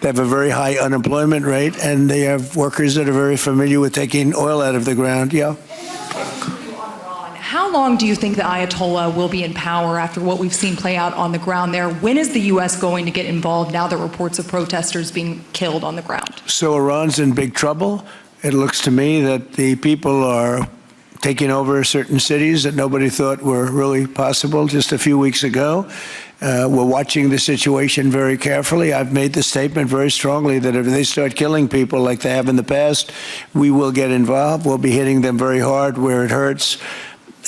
[SPEAKER 1] They have a very high unemployment rate, and they have workers that are very familiar with taking oil out of the ground. Yeah.
[SPEAKER 13] How long do you think the Ayatollah will be in power after what we've seen play out on the ground there? When is the U.S. going to get involved now that reports of protesters being killed on the ground?
[SPEAKER 1] So Iran's in big trouble. It looks to me that the people are taking over certain cities that nobody thought were really possible just a few weeks ago. We're watching the situation very carefully. I've made the statement very strongly that if they start killing people like they have in the past, we will get involved. We'll be hitting them very hard where it hurts.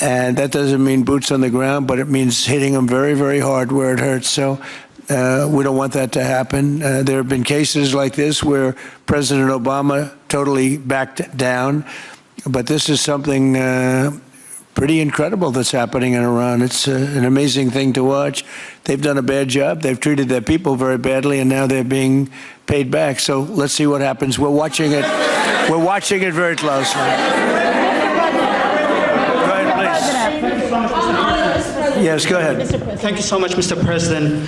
[SPEAKER 1] And that doesn't mean boots on the ground, but it means hitting them very, very hard where it hurts. So we don't want that to happen. There have been cases like this where President Obama totally backed down. But this is something pretty incredible that's happening in Iran. It's an amazing thing to watch. They've done a bad job. They've treated their people very badly, and now they're being paid back. So let's see what happens. We're watching it. We're watching it very closely. Yes, go ahead.
[SPEAKER 14] Thank you so much, Mr. President.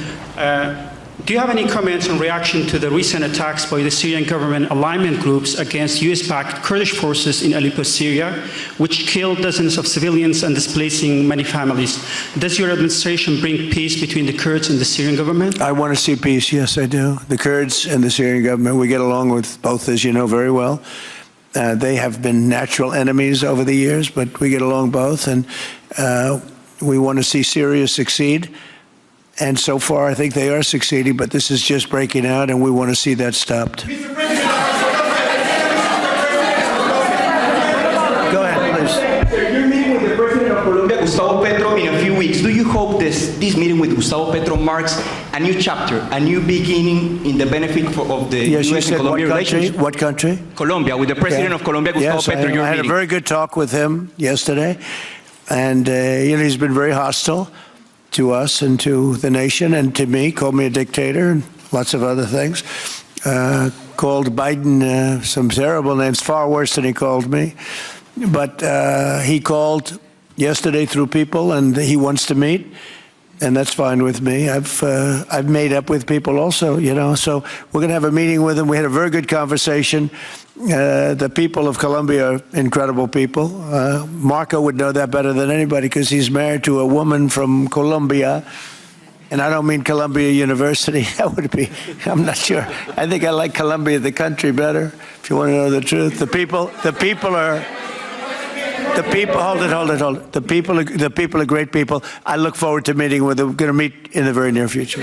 [SPEAKER 14] Do you have any comments in reaction to the recent attacks by the Syrian government alignment groups against US-backed Kurdish forces in Aleppo, Syria, which killed dozens of civilians and displacing many families? Does your administration bring peace between the Kurds and the Syrian government?
[SPEAKER 1] I want to see peace, yes, I do. The Kurds and the Syrian government, we get along with both, as you know very well. They have been natural enemies over the years, but we get along both, and we want to see Syria succeed. And so far, I think they are succeeding, but this is just breaking out, and we want to see that stopped. Go ahead, please.
[SPEAKER 15] You're meeting with the President of Colombia, Gustavo Petro, in a few weeks. Do you hope this meeting with Gustavo Petro marks a new chapter, a new beginning in the benefit of the U.S. and Colombia relationship?
[SPEAKER 1] What country?
[SPEAKER 15] Colombia, with the President of Colombia, Gustavo Petro.
[SPEAKER 1] I had a very good talk with him yesterday, and he's been very hostile to us and to the nation and to me, called me a dictator and lots of other things, called Biden some terrible names, far worse than he called me. But he called yesterday through people, and he wants to meet. and that's fine with me. I've made up with people also, you know. So we're going to have a meeting with them. We had a very good conversation. The people of Colombia are incredible people. Marco would know that better than anybody because he's married to a woman from Colombia. And I don't mean Columbia University. That would be, I'm not sure. I think I like Colombia, the country, better, if you want to know the truth. The people are, hold it. The people are great people. I look forward to meeting with them. We're going to meet in the very near future.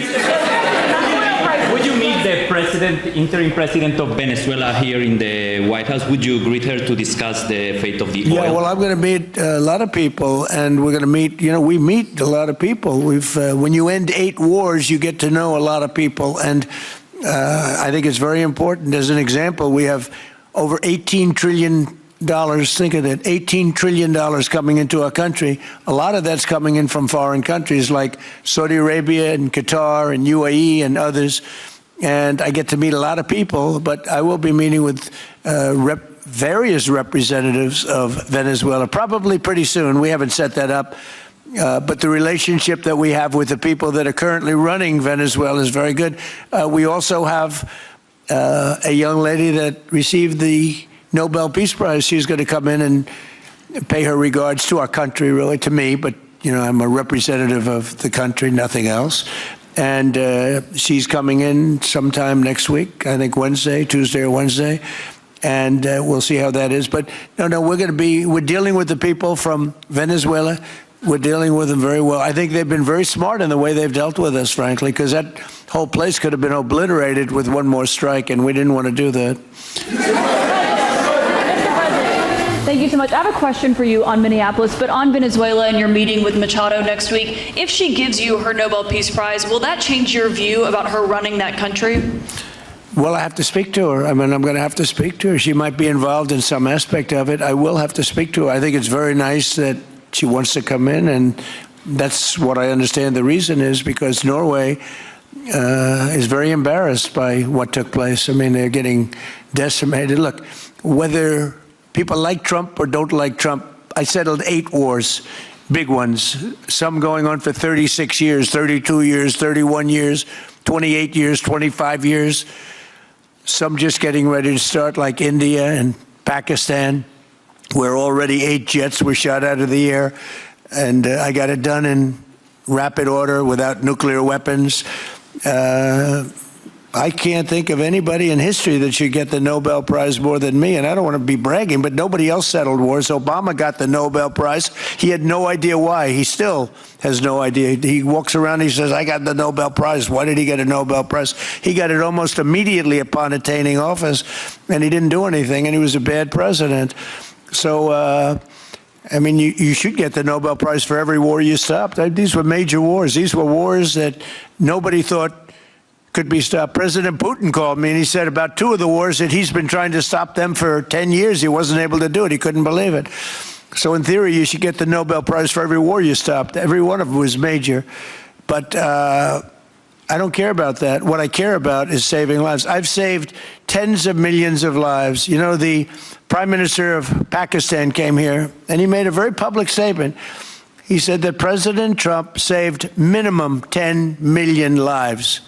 [SPEAKER 16] Would you meet the interim president of Venezuela here in the White House? Would you greet her to discuss the fate of the oil?
[SPEAKER 1] Yeah, well, I'm going to meet a lot of people, and we're going to meet, you know, we meet a lot of people. When you end 8 wars, you get to know a lot of people, and I think it's very important. As an example, we have over $18 trillion, think of that, $18 trillion coming into our country. A lot of that's coming in from foreign countries like Saudi Arabia and Qatar and UAE and others. And I get to meet a lot of people, but I will be meeting with various representatives of Venezuela, probably pretty soon. We haven't set that up. But the relationship that we have with the people that are currently running Venezuela is very good. We also have a young lady that received the Nobel Peace Prize. She's going to come in and pay her regards to our country, really, to me, but, you know, I'm a representative of the country, nothing else. And she's coming in sometime next week, I think Tuesday or Wednesday, and we'll see how that is. But no, we're dealing with the people from Venezuela. We're dealing with them very well. I think they've been very smart in the way they've dealt with us, frankly, because that whole place could have been obliterated with one more strike, and we didn't want to do that.
[SPEAKER 17] Thank you so much. I have a question for you on Minneapolis, but on Venezuela and your meeting with Machado next week. If she gives you her Nobel Peace Prize, will that change your view about her running that country?
[SPEAKER 1] Well, I have to speak to her. I mean, I'm going to have to speak to her. She might be involved in some aspect of it. I will have to speak to her. I think it's very nice that she wants to come in, and that's what I understand the reason is, because Norway is very embarrassed by what took place. I mean, they're getting decimated. Look, whether people like Trump or don't like Trump, I settled 8 wars, big ones, some going on for 36 years, 32 years, 31 years, 28 years, 25 years, some just getting ready to start, like India and Pakistan, where already 8 jets were shot out of the air, and I got it done in rapid order without nuclear weapons. I can't think of anybody in history that should get the Nobel Prize more than me, and I don't want to be bragging, but nobody else settled wars. Obama got the Nobel Prize. He had no idea why. He still has no idea. He walks around, he says, I got the Nobel Prize. Why did he get a Nobel Prize? He got it almost immediately upon attaining office, and he didn't do anything, and he was a bad president. So, I mean, you should get the Nobel Prize for every war you stopped. These were major wars. These were wars that nobody thought could be stopped. President Putin called me and he said about 2 of the wars that he's been trying to stop them for 10 years. He wasn't able to do it. He couldn't believe it. So in theory, you should get the Nobel Prize for every war you stopped. Every one of them was major. But I don't care about that. What I care about is saving lives. I've saved tens of millions of lives. You know, the Prime Minister of Pakistan came here and he made a very public statement. He said that President Trump saved minimum 10 million lives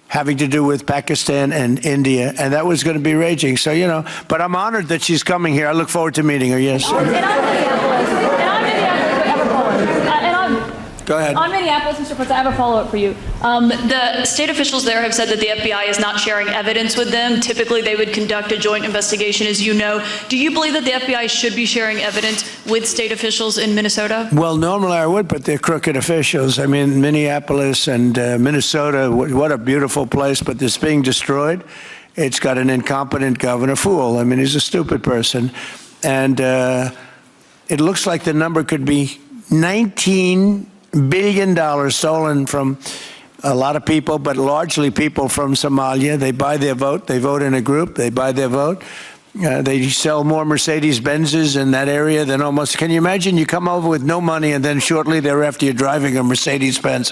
[SPEAKER 1] having to do with Pakistan and India, and that was going to be raging. So, you know, but I'm honored that she's coming here. I look forward to meeting her, yes. Go ahead.
[SPEAKER 17] On Minneapolis, Mr. President, I have a follow-up for you. The state officials there have said that the FBI is not sharing evidence with them. Typically, they would conduct a joint investigation, as you know. Do you believe that the FBI should be sharing evidence with state officials in Minnesota?
[SPEAKER 1] Well, normally I would, but they're crooked officials. I mean, Minneapolis and Minnesota, what a beautiful place, but it's being destroyed. It's got an incompetent governor, fool. I mean, he's a stupid person. And it looks like the number could be $19 billion stolen from a lot of people, but largely people from Somalia. They buy their vote. They vote in a group. They buy their vote. They sell more Mercedes-Benzes in that area than almost. Can you imagine? You come over with no money, and then shortly thereafter you're driving a Mercedes-Benz.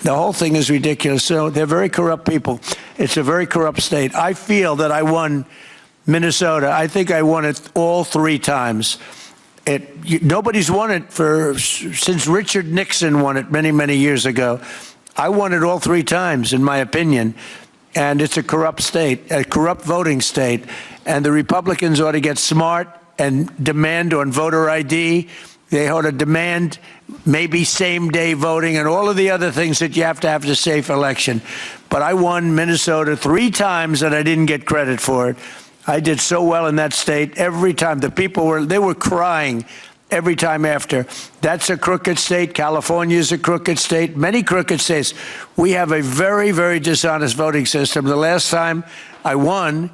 [SPEAKER 1] The whole thing is ridiculous. So they're very corrupt people. It's a very corrupt state. I feel that I won Minnesota. I think I won it all 3 times. Nobody's won it since Richard Nixon won it many, many years ago. I won it all 3 times, in my opinion. And it's a corrupt state, a corrupt voting state. And the Republicans ought to get smart and demand on voter ID. They ought to demand maybe same-day voting and all of the other things that you have to a safe election. But I won Minnesota 3 times and I didn't get credit for it. I did so well in that state every time. The people were crying every time after. That's a crooked state. California is a crooked state. Many crooked states. We have a very, very dishonest voting system. The last time I won,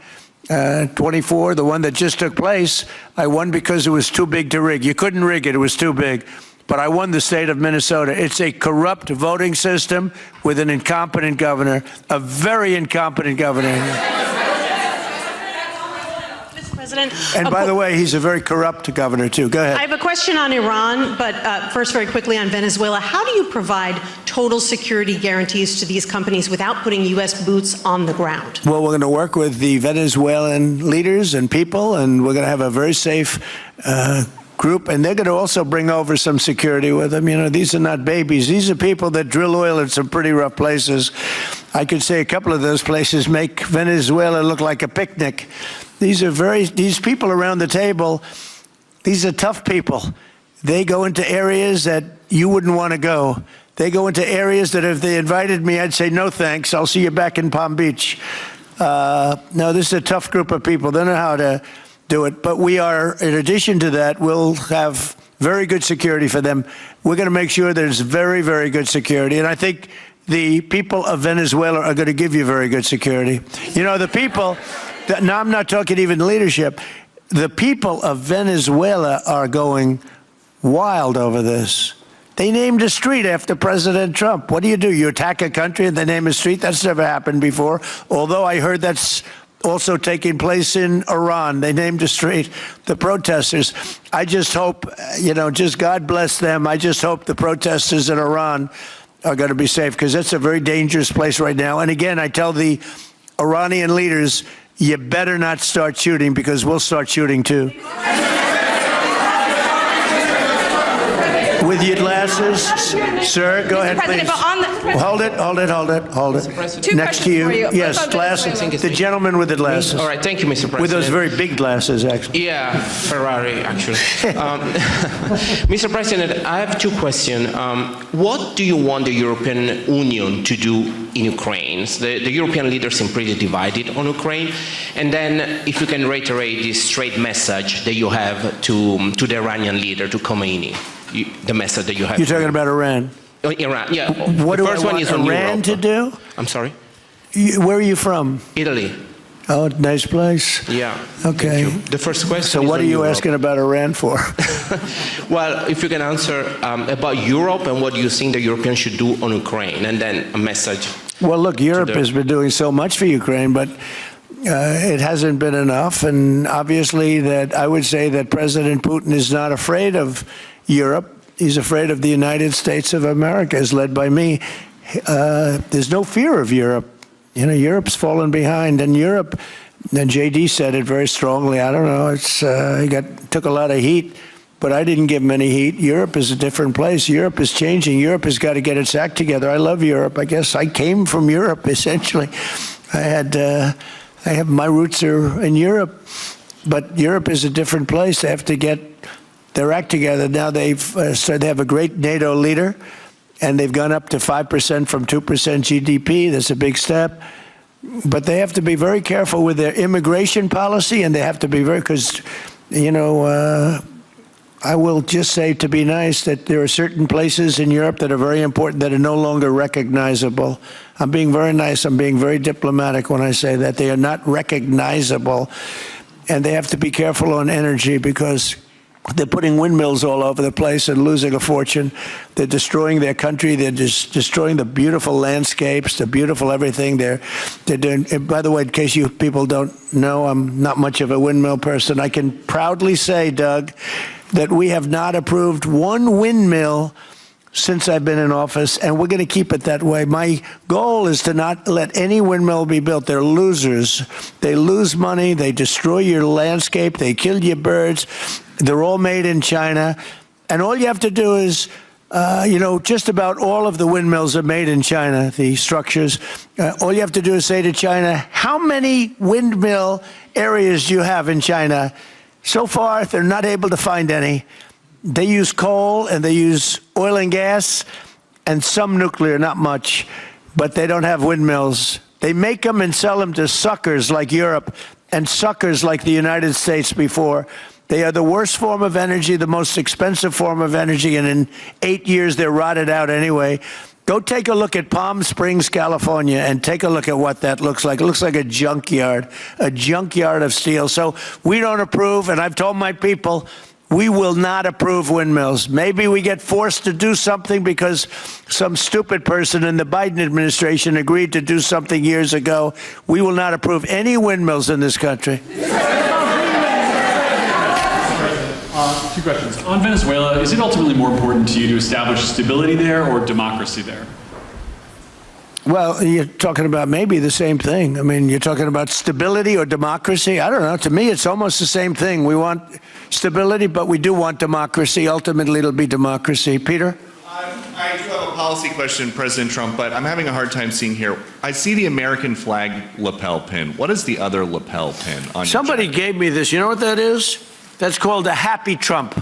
[SPEAKER 1] 24, the one that just took place, I won because it was too big to rig. You couldn't rig it. It was too big. But I won the state of Minnesota. It's a corrupt voting system with an incompetent governor, a very incompetent governor.
[SPEAKER 18] President.
[SPEAKER 1] And by the way, he's a very corrupt governor, too. Go ahead.
[SPEAKER 18] I have a question on Iran, but first, very quickly on Venezuela. How do you provide total security guarantees to these companies without putting U.S. boots on the ground?
[SPEAKER 1] Well, we're going to work with the Venezuelan leaders and people, and we're going to have a very safe group, and they're going to also bring over some security with them. You know, these are not babies. These are people that drill oil in some pretty rough places. I could say a couple of those places make Venezuela look like a picnic. These people around the table, these are tough people. They go into areas that you wouldn't want to go. They go into areas that if they invited me, I'd say, no thanks, I'll see you back in Palm Beach. No, this is a tough group of people. They know how to do it. But we are, in addition to that, we'll have very good security for them. We're going to make sure there's very, very good security. And I think the people of Venezuela are going to give you very good security. You know, the people... Now, I'm not talking even leadership. The people of Venezuela are going wild over this. They named a street after President Trump. What do? You attack a country and they name a street? That's never happened before. Although I heard that's also taking place in Iran. They named a street. The protesters. I just hope, you know, just God bless them. I just hope the protesters in Iran are going to be safe, because it's a very dangerous place right now. And again, I tell the Iranian leaders, you better not start shooting, because we'll start shooting too. With your glasses, sir, go ahead, please. Hold it. Next to you. Yes, glasses. The gentleman with the glasses.
[SPEAKER 19] All right, thank you, Mr. President.
[SPEAKER 1] With those very big glasses, actually.
[SPEAKER 19] Yeah, Ferrari, actually. Mr. President, I have 2 questions. What do you want the European Union to do in Ukraine? The European leaders seem pretty divided on Ukraine. And then, if you can reiterate this straight message that you have to the Iranian leader, to Khomeini. The message that you have.
[SPEAKER 1] You're talking about Iran?
[SPEAKER 19] Iran, yeah.
[SPEAKER 1] What
[SPEAKER 19] the
[SPEAKER 1] do
[SPEAKER 19] first
[SPEAKER 1] I
[SPEAKER 19] one
[SPEAKER 1] want
[SPEAKER 19] is on
[SPEAKER 1] Iran
[SPEAKER 19] Europe.
[SPEAKER 1] to do?
[SPEAKER 19] I'm sorry?
[SPEAKER 1] Where are you from?
[SPEAKER 19] Italy.
[SPEAKER 1] Oh, nice place.
[SPEAKER 19] Yeah.
[SPEAKER 1] Okay.
[SPEAKER 19] The first question
[SPEAKER 1] So
[SPEAKER 19] is
[SPEAKER 1] what are
[SPEAKER 19] on
[SPEAKER 1] you
[SPEAKER 19] Europe.
[SPEAKER 1] asking about Iran for?
[SPEAKER 19] Well, if you can answer about Europe and what you think the Europeans should do on Ukraine, and then a message.
[SPEAKER 1] Well, look, Europe has been doing so much for Ukraine, but it hasn't been enough. And obviously that I would say that President Putin is not afraid of Europe. He's afraid of the United States of America, as led by me. There's no fear of Europe. You know, Europe's fallen behind, and Europe, and JD said it very strongly. I don't know, he took a lot of heat, but I didn't give him any heat. Europe is a different place. Europe is changing. Europe has got to get its act together. I love Europe. I guess I came from Europe, essentially. My roots are in Europe, but Europe is a different place. They have to get their act together. Now they have a great NATO leader, and they've gone up to 5% from 2% GDP. That's a big step. But they have to be very careful with their immigration policy, and they have to be because, you know, I will just say, to be nice, that there are certain places in Europe that are very important that are no longer recognizable. I'm being very nice. I'm being very diplomatic when I say that. They are not recognizable. And they have to be careful on energy, because they're putting windmills all over the place and losing a fortune. They're destroying their country. They're just destroying the beautiful landscapes, the beautiful everything. They're doing. By the way, in case you people don't know, I'm not much of a windmill person. I can proudly say, Doug, that we have not approved one windmill since I've been in office, and we're going to keep it that way. My goal is to not let any windmill be built. They're losers. They lose money. They destroy your landscape. They kill your birds. They're all made in China. And all you have to do is, just about all of the windmills are made in China, the structures. All you have to do is say to China, how many windmill areas do you have in China? So far, they're not able to find any. They use coal and they use oil and gas and some nuclear, not much, but they don't have windmills. They make them and sell them to suckers like Europe and suckers like the United States before. They are the worst form of energy, the most expensive form of energy, and in 8 years they're rotted out anyway. Go take a look at Palm Springs, California, and take a look at what that looks like. It looks like a junkyard of steel. So we don't approve, and I've told my people, we will not approve windmills. Maybe we get forced to do something because some stupid person in the Biden administration agreed to do something years ago. We will not approve any windmills in this country.
[SPEAKER 20] Two questions. On Venezuela, is it ultimately more important to you to establish stability there or democracy there?
[SPEAKER 1] Well, you're talking about maybe the same thing. I mean, you're talking about stability or democracy. I don't know. To me, it's almost the same thing. We want stability, but we do want democracy. Ultimately, it'll be democracy. Peter?
[SPEAKER 11] I do have a policy question, President Trump, but I'm having a hard time seeing here. I see the American flag lapel pin. What is the other lapel pin on
[SPEAKER 1] Somebody gave me this. You know what that is? That's called a happy Trump.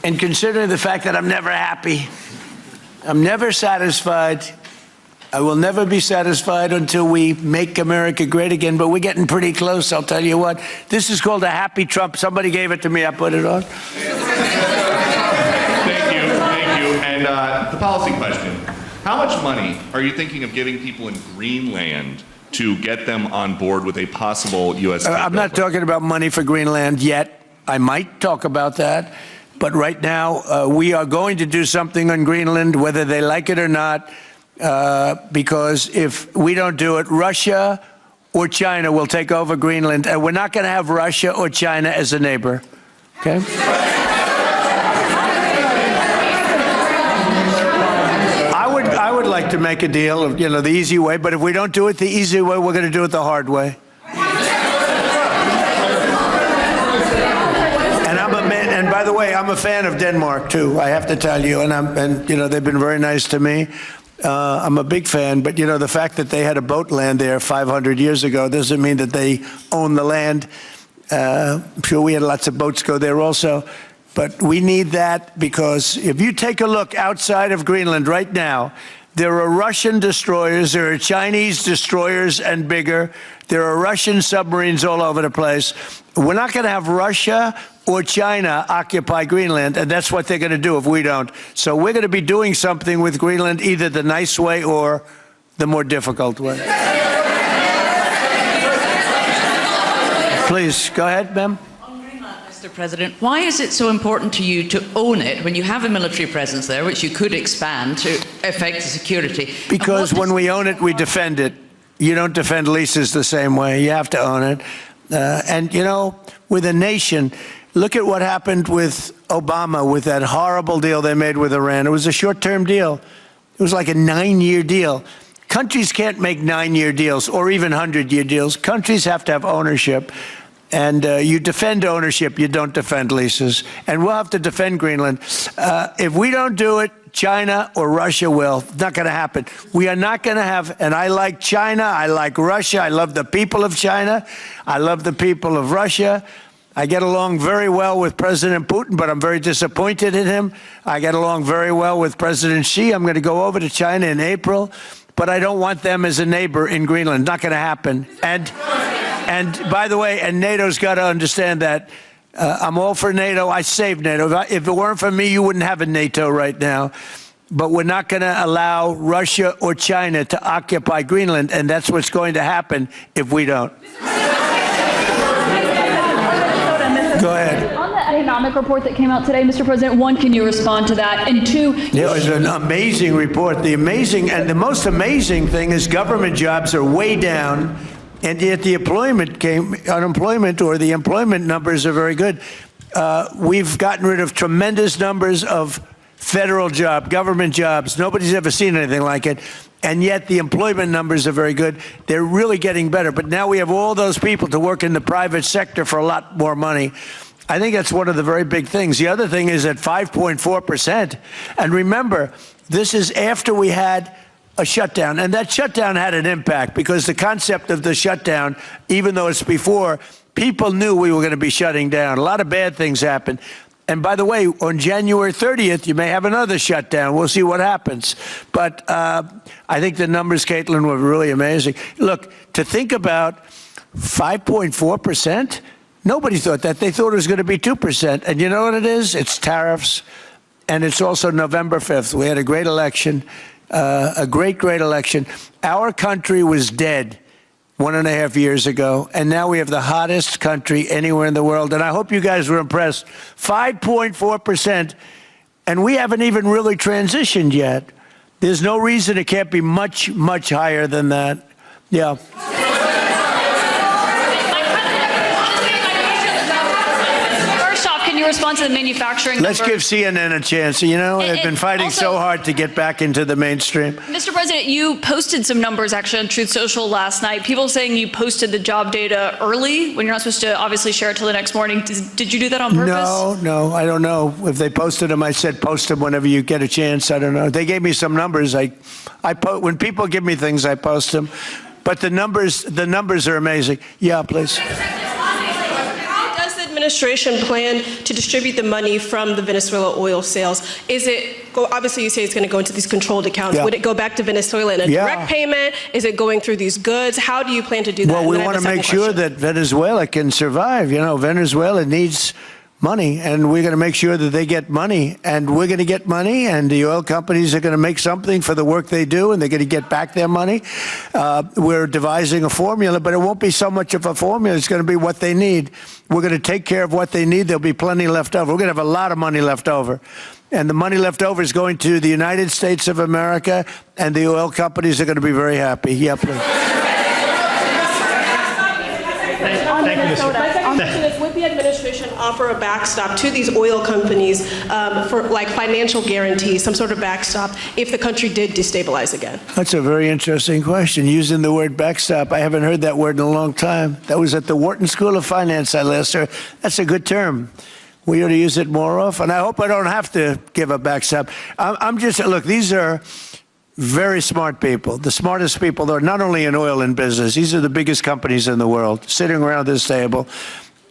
[SPEAKER 1] And considering the fact that I'm never happy, I'm never satisfied, I will never be satisfied until we make America great again, but we're getting pretty close, I'll tell you what. This is called a happy Trump. Somebody gave it to me, I put it on.
[SPEAKER 11] Thank you. And the policy question. How much money are you thinking of giving people in Greenland to get them on board with a possible U.S.
[SPEAKER 1] I'm not talking about money for Greenland yet. I might talk about that. But right now, we are going to do something on Greenland, whether they like it or not, because if we don't do it, Russia or China will take over Greenland, and we're not going to have Russia or China as a neighbor. Okay? I would like to make a deal, the easy way, but if we don't do it the easy way, we're going to do it the hard way. And by the way, I'm a fan of Denmark too. I have to tell you, and they've been very nice to me. I'm a big fan, but the fact that they had a boat land there 500 years ago doesn't mean that they own the land. I'm sure we had lots of boats go there also, but we need that because if you take a look outside of Greenland right now, there are Russian destroyers, there are Chinese destroyers and bigger, there are Russian submarines all over the place. We're not going to have Russia or China occupy Greenland, and that's what they're going to do if we don't. So we're going to be doing something with Greenland, either the nice way or the more difficult way. Please, go ahead, ma'am.
[SPEAKER 21] Mr. President, why is it so important to you to own it when you have a military presence there, which you could expand to affect security?
[SPEAKER 1] Because when we own it, we defend it. You don't defend leases the same way. You have to own it. And, with a nation, look at what happened with Obama, with that horrible deal they made with Iran. It was a short-term deal. It was like a 9-year deal. Countries can't make 9-year deals or even 100-year deals. Countries have to have ownership. And you defend ownership, you don't defend leases. And we'll have to defend Greenland. If we don't do it, China or Russia will. It's not going to happen. We are not going to have, and I like China, I like Russia, I love the people of China, I love the people of Russia. I get along very well with President Putin, but I'm very disappointed in him. I get along very well with President Xi. I'm going to go over to China in April, but I don't want them as a neighbor in Greenland. Not going to happen. And by the way, and NATO's got to understand that. I'm all for NATO. I saved NATO. If it weren't for me, you wouldn't have a NATO right now. But we're not going to allow Russia or China to occupy Greenland, and that's what's going to happen if we don't. Go ahead.
[SPEAKER 17] On the economic report that came out today, Mr. President, one, can you respond to that? And two,
[SPEAKER 1] it was an amazing report. The most amazing thing is government jobs are way down. And yet the unemployment or the employment numbers are very good. We've gotten rid of tremendous numbers of federal job, government jobs. Nobody's ever seen anything like it. And yet the employment numbers are very good. They're really getting better. But now we have all those people to work in the private sector for a lot more money. I think that's one of the very big things. The other thing is at 5.4%. And remember, this is after we had a shutdown. And that shutdown had an impact because the concept of the shutdown, even though it's before, people knew we were going to be shutting down. A lot of bad things happened. And by the way, on January 30th, you may have another shutdown. We'll see what happens. But I think the numbers, Caitlin, were really amazing. Look, to think about 5.4%, nobody thought that. They thought it was going to be 2%. And you know what it is? It's tariffs. And it's also November 5th. We had a great election, a great election. Our country was dead 1.5 years ago, and now we have the hottest country anywhere in the world. And I hope you guys were impressed. 5.4%, and we haven't even really transitioned yet. There's no reason it can't be much, much higher than that. Yeah.
[SPEAKER 17] First off, can you respond to the manufacturing
[SPEAKER 1] Let's
[SPEAKER 17] number?
[SPEAKER 1] give CNN a chance. You know, they've been fighting
[SPEAKER 17] also-
[SPEAKER 1] so hard to get back into the mainstream.
[SPEAKER 17] Mr. President, you posted some numbers actually on Truth Social last night. People saying you posted the job data early when you're not supposed to obviously share it till the next morning. Did you do that on purpose?
[SPEAKER 1] No, I don't know. If they posted them, I said post them whenever you get a chance. I don't know. They gave me some numbers. When people give me things, I post them. But the numbers are amazing. Yeah, please.
[SPEAKER 3] How does the administration plan to distribute the money from the Venezuela oil sales? Is it, obviously you say it's going to go into these controlled accounts.
[SPEAKER 1] Yeah.
[SPEAKER 3] Would it go back to Venezuela in a direct payment? Is it going through these goods? How do you plan to do that?
[SPEAKER 1] Well, we want to make sure that Venezuela can survive. You know, Venezuela needs money, and we're going to make sure that they get money, and we're going to get money, and the oil companies are going to make something for the work they do, and they're going to get back their money. We're devising a formula, but it won't be so much of a formula. It's going to be what they need. We're going to take care of what they need. There'll be plenty left over. We're going to have a lot of money left over. And the money left over is going to the United States of America, and the oil companies are going to be very happy. Yeah, please.
[SPEAKER 3] Thank you, Mr. My question is, would the administration offer a backstop to these oil companies for like financial guarantees, some sort of backstop, if the country did destabilize again?
[SPEAKER 1] That's a very interesting question. Using the word backstop, I haven't heard that word in a long time. That was at the Wharton School of Finance I last heard. That's a good term. We ought to use it more often. I hope I don't have to give a backstop. Look, these are very smart people, the smartest people, though, not only in oil and business. These are the biggest companies in the world sitting around this table.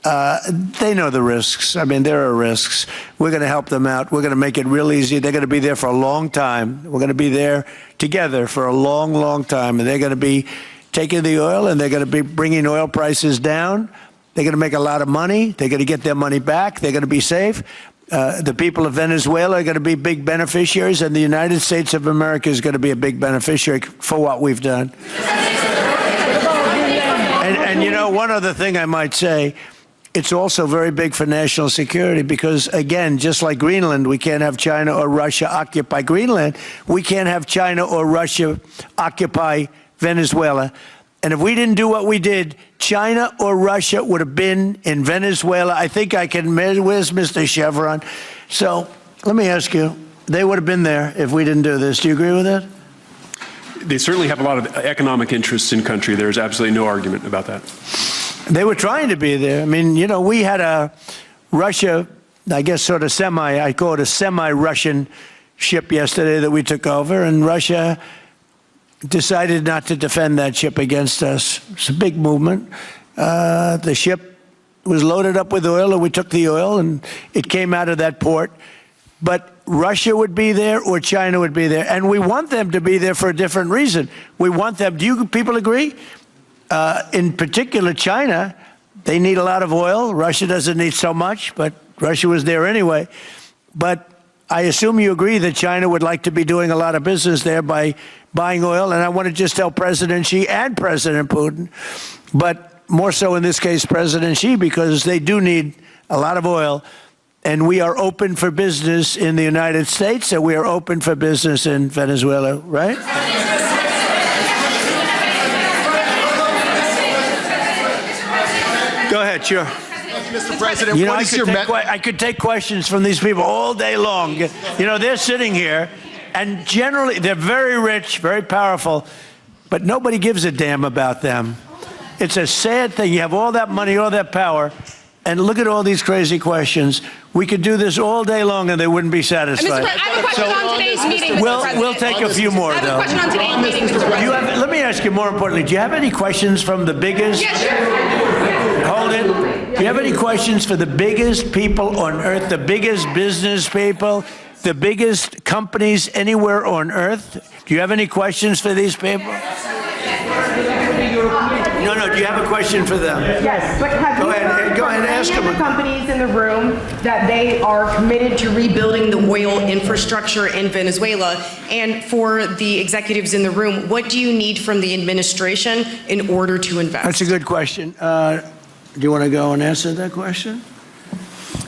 [SPEAKER 1] They know the risks. I mean, there are risks. We're going to help them out. We're going to make it real easy. They're going to be there for a long time. We're going to be there together for a long, long time. And they're going to be taking the oil, and they're going to be bringing oil prices down. They're going to make a lot of money. They're going to get their money back. They're going to be safe. The people of Venezuela are going to be big beneficiaries, and the United States of America is going to be a big beneficiary for what we've done. And you know, one other thing I might say, it's also very big for national security because, again, just like Greenland, we can't have China or Russia occupy Greenland. We can't have China or Russia occupy Venezuela. And if we didn't do what we did, China or Russia would have been in Venezuela. I think I can measure. Where's Mr. Chevron? So let me ask you, they would have been there if we didn't do this. Do you agree with that?
[SPEAKER 6] They certainly have a lot of economic interests in country. There's absolutely no argument about that.
[SPEAKER 1] They were trying to be there. I mean, you know, we had a Russia, I guess sort of I call it a semi-Russian ship yesterday that we took over, and Russia decided not to defend that ship against us. It's a big movement. The ship was loaded up with oil, and we took the oil, and it came out of that port. But Russia would be there or China would be there. And we want them to be there for a different reason. We want them, do you people agree? In particular, China, they need a lot of oil. Russia doesn't need so much, but Russia was there anyway. But I assume you agree that China would like to be doing a lot of business there by buying oil. And I want to just tell President Xi and President Putin, but more so in this case, President Xi, because they do need a lot of oil. And we are open for business in the United States, and we are open for business in Venezuela, right? Go ahead, sure.
[SPEAKER 4] Mr. President.
[SPEAKER 1] You know,
[SPEAKER 4] What is your
[SPEAKER 1] I could take questions from these people all day long. You know, they're sitting here, and generally they're very rich, very powerful, but nobody gives a damn about them. It's a sad thing. You have all that money, all that power, and look at all these crazy questions. We could do this all day long and they wouldn't be satisfied.
[SPEAKER 22] I have a question on today's meeting, Mr. President.
[SPEAKER 1] We'll take a few more, though.
[SPEAKER 22] I have a question on today's meeting, Mr. President.
[SPEAKER 1] Let me ask you more importantly, do you have any questions from the biggest?
[SPEAKER 22] Yes, sure.
[SPEAKER 1] Hold it. Do you have any questions for the biggest people on earth, the biggest business people, the biggest companies anywhere on earth? Do you have any questions for these people? No, do you have a question for them?
[SPEAKER 23] Yes, but have
[SPEAKER 1] Go ahead, ask them.
[SPEAKER 23] The companies in the room that they are committed to rebuilding the oil infrastructure in Venezuela? And for the executives in the room, what do you need from the administration in order to invest?
[SPEAKER 1] That's a good question. Do you want to go and answer that question?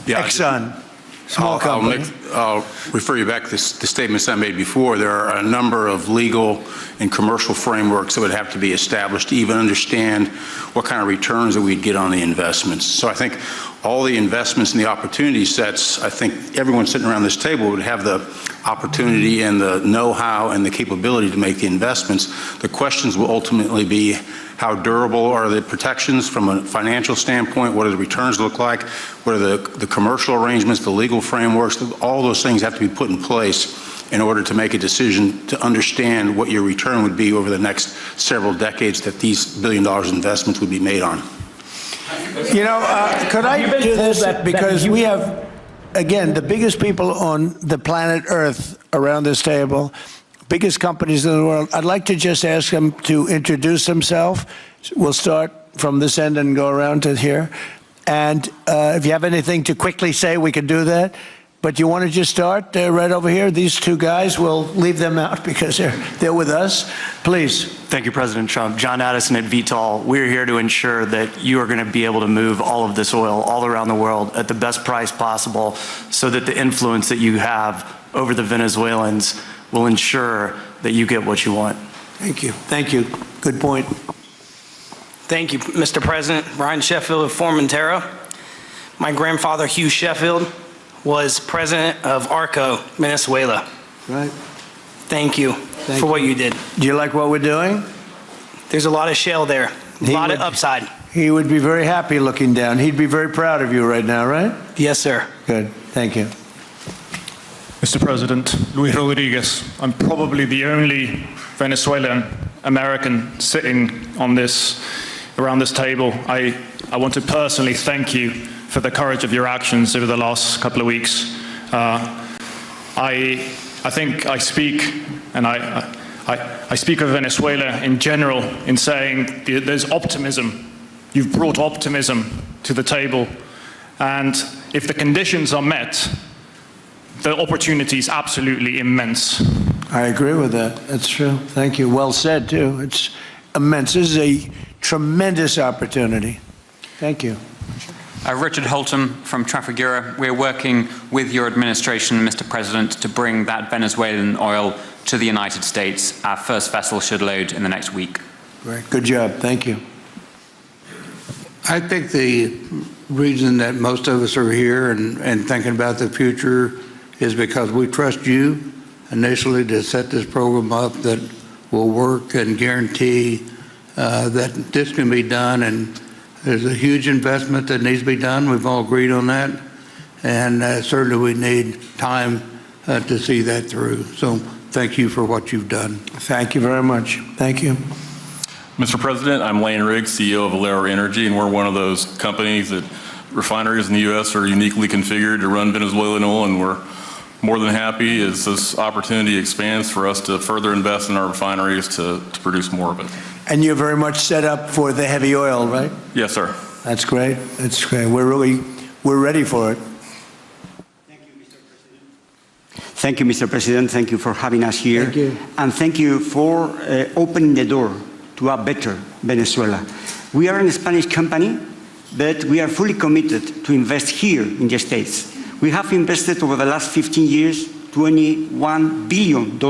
[SPEAKER 7] Yeah,
[SPEAKER 1] Exxon, small company.
[SPEAKER 7] I'll refer you back to the statements I made before. There are a number of legal and commercial frameworks that would have to be established to even understand what kind of returns that we'd get on the investments. So I think all the investments and the opportunity sets, I think everyone sitting around this table would have the opportunity and the know-how and the capability to make the investments. The questions will ultimately be, how durable are the protections from a financial standpoint? What do the returns look like? What are the commercial arrangements, the legal frameworks? All those things have to be put in place in order to make a decision to understand what your return would be over the next several decades that these $1 billion investments would be made on.
[SPEAKER 1] You know, could I do this? Because we have, again, the biggest people on the planet Earth around this table, biggest companies in the world. I'd like to just ask them to introduce themselves. We'll start from this end and go around to here. And if you have anything to quickly say, we can do that. But you want to just start right over here? These two guys, we'll leave them out because they're with us. Please.
[SPEAKER 24] Thank you, President Trump. John Addison at Vitol. We're here to ensure that you are going to be able to move all of this oil all around the world at the best price possible so that the influence that you have over the Venezuelans will ensure that you get what you want.
[SPEAKER 1] Thank you. Thank you. Good point.
[SPEAKER 25] Thank you, Mr. President. Ryan Sheffield of Formentera. My grandfather, Hugh Sheffield, was president of ARCO, Venezuela.
[SPEAKER 1] Right.
[SPEAKER 25] Thank you for what you did.
[SPEAKER 1] Do you like what we're doing?
[SPEAKER 25] There's a lot of shale there, a lot of upside.
[SPEAKER 1] He would be very happy looking down. He'd be very proud of you right now, right?
[SPEAKER 25] Yes, sir.
[SPEAKER 1] Good. Thank you.
[SPEAKER 26] Mr. President, Luis Rodriguez. I'm probably the only Venezuelan American sitting on around this table. I want to personally thank you for the courage of your actions over the last couple of weeks. I think I speak, and I speak of Venezuela in general in saying there's optimism. You've brought optimism to the table, and if the conditions are met, the opportunity is absolutely immense.
[SPEAKER 1] I agree with that. That's true. Thank you. Well said, too. It's immense. This is a tremendous opportunity. Thank you.
[SPEAKER 27] Richard Holton from Trafigura. We're working with your administration, Mr. President, to bring that Venezuelan oil to the United States. Our first vessel should load in the next week.
[SPEAKER 1] Great. Good job. Thank you.
[SPEAKER 9] I think the reason that most of us are here and thinking about the future is because we trust you initially to set this program up that will work and guarantee that this can be done. And there's a huge investment that needs to be done. We've all agreed on that. And certainly we need time to see that through. So thank you for what you've done.
[SPEAKER 1] Thank you very much. Thank you.
[SPEAKER 28] Mr. President, I'm Lane Riggs, CEO of Valero Energy, and we're one of those companies that refineries in the U.S. are uniquely configured to run Venezuelan oil, and we're more than happy as this opportunity expands for us to further invest in our refineries to produce more of it.
[SPEAKER 1] And you're very much set up for the heavy oil, right?
[SPEAKER 28] Yes, sir.
[SPEAKER 1] That's great. That's great. We're ready for it.
[SPEAKER 29] Thank you, Mr. President. Thank you for having us here.
[SPEAKER 1] Thank you.
[SPEAKER 29] And thank you for opening the door to a better Venezuela. We are a Spanish company, but we are fully committed to invest here in the States. We have invested over the last 15 years $21 billion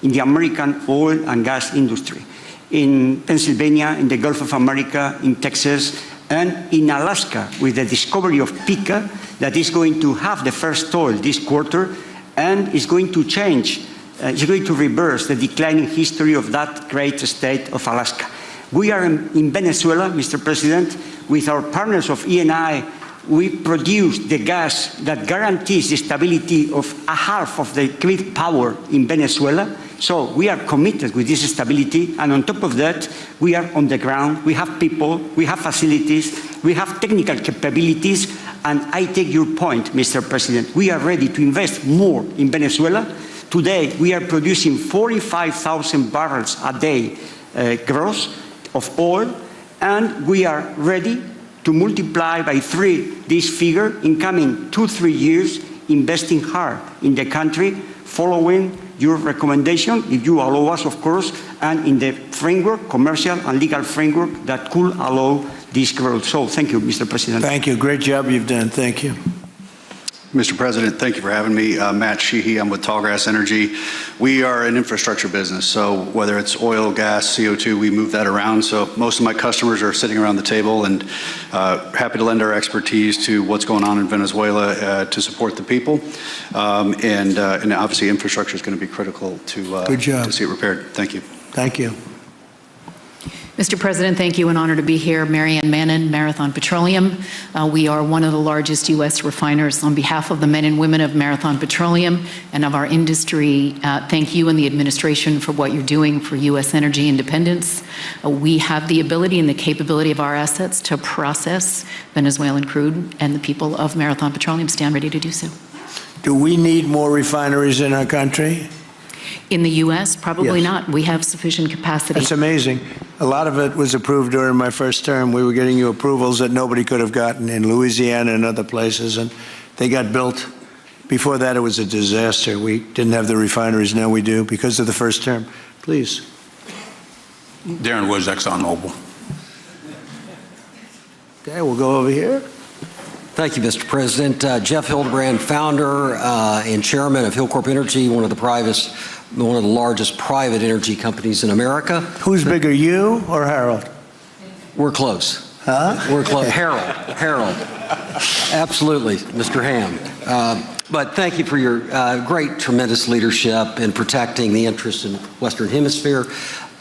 [SPEAKER 29] in the American oil and gas industry, in Pennsylvania, in the Gulf of America, in Texas, And in Alaska, with the discovery of Pika, that is going to have the first oil this quarter, and is going to change, is going to reverse the declining history of that great state of Alaska. We are in Venezuela, Mr. President, with our partners of ENI. We produce the gas that guarantees the stability of a half of the grid power in Venezuela. So we are committed with this stability, and on top of that, we are on the ground, we have people, we have facilities, we have technical capabilities, and I take your point, Mr. President. We are ready to invest more in Venezuela. Today, we are producing 45,000 barrels a day gross of oil, and we are ready to multiply by 3 this figure in coming 2-3 years, investing hard in the country, following your recommendation, if you allow us, of course, and in the framework, commercial and legal framework that could allow this growth. So thank you, Mr. President.
[SPEAKER 1] Thank you. Great job you've done. Thank you.
[SPEAKER 2] Mr. President, thank you for having me. Matt Sheehy, I'm with Tallgrass Energy. We are an infrastructure business, so whether it's oil, gas, CO2, we move that around. So most of my customers are sitting around the table, and happy to lend our expertise to what's going on in Venezuela to support the people. And obviously infrastructure is going to be critical to see it repaired. Thank you.
[SPEAKER 1] Thank you.
[SPEAKER 4] Mr. President, thank you. An honor to be here. Marianne Mannon, Marathon Petroleum. We are one of the largest U.S. refiners. On behalf of the men and women of Marathon Petroleum and of our industry, thank you and the administration for what you're doing for U.S. energy independence. We have the ability and the capability of our assets to process Venezuelan crude, and the people of Marathon Petroleum stand ready to do so.
[SPEAKER 1] Do we need more refineries in our country?
[SPEAKER 4] In the U.S., probably
[SPEAKER 1] Yes.
[SPEAKER 4] not. We have sufficient capacity.
[SPEAKER 1] That's amazing. A lot of it was approved during my first term. We were getting you approvals that nobody could have gotten in Louisiana and other places, and they got built. Before that, it was a disaster. We didn't have the refineries. Now we do because of the first term. Please.
[SPEAKER 7] Darren Woods, ExxonMobil.
[SPEAKER 1] Okay, we'll go over here.
[SPEAKER 5] Thank you, Mr. President. Jeff Hildebrand, founder and chairman of Hillcorp Energy, one of the largest private energy companies in America.
[SPEAKER 1] Who's bigger, you or Harold?
[SPEAKER 5] We're close.
[SPEAKER 1] Huh?
[SPEAKER 5] We're close. Harold. Absolutely, Mr. Ham. But thank you for your great, tremendous leadership in protecting the interests in the Western Hemisphere.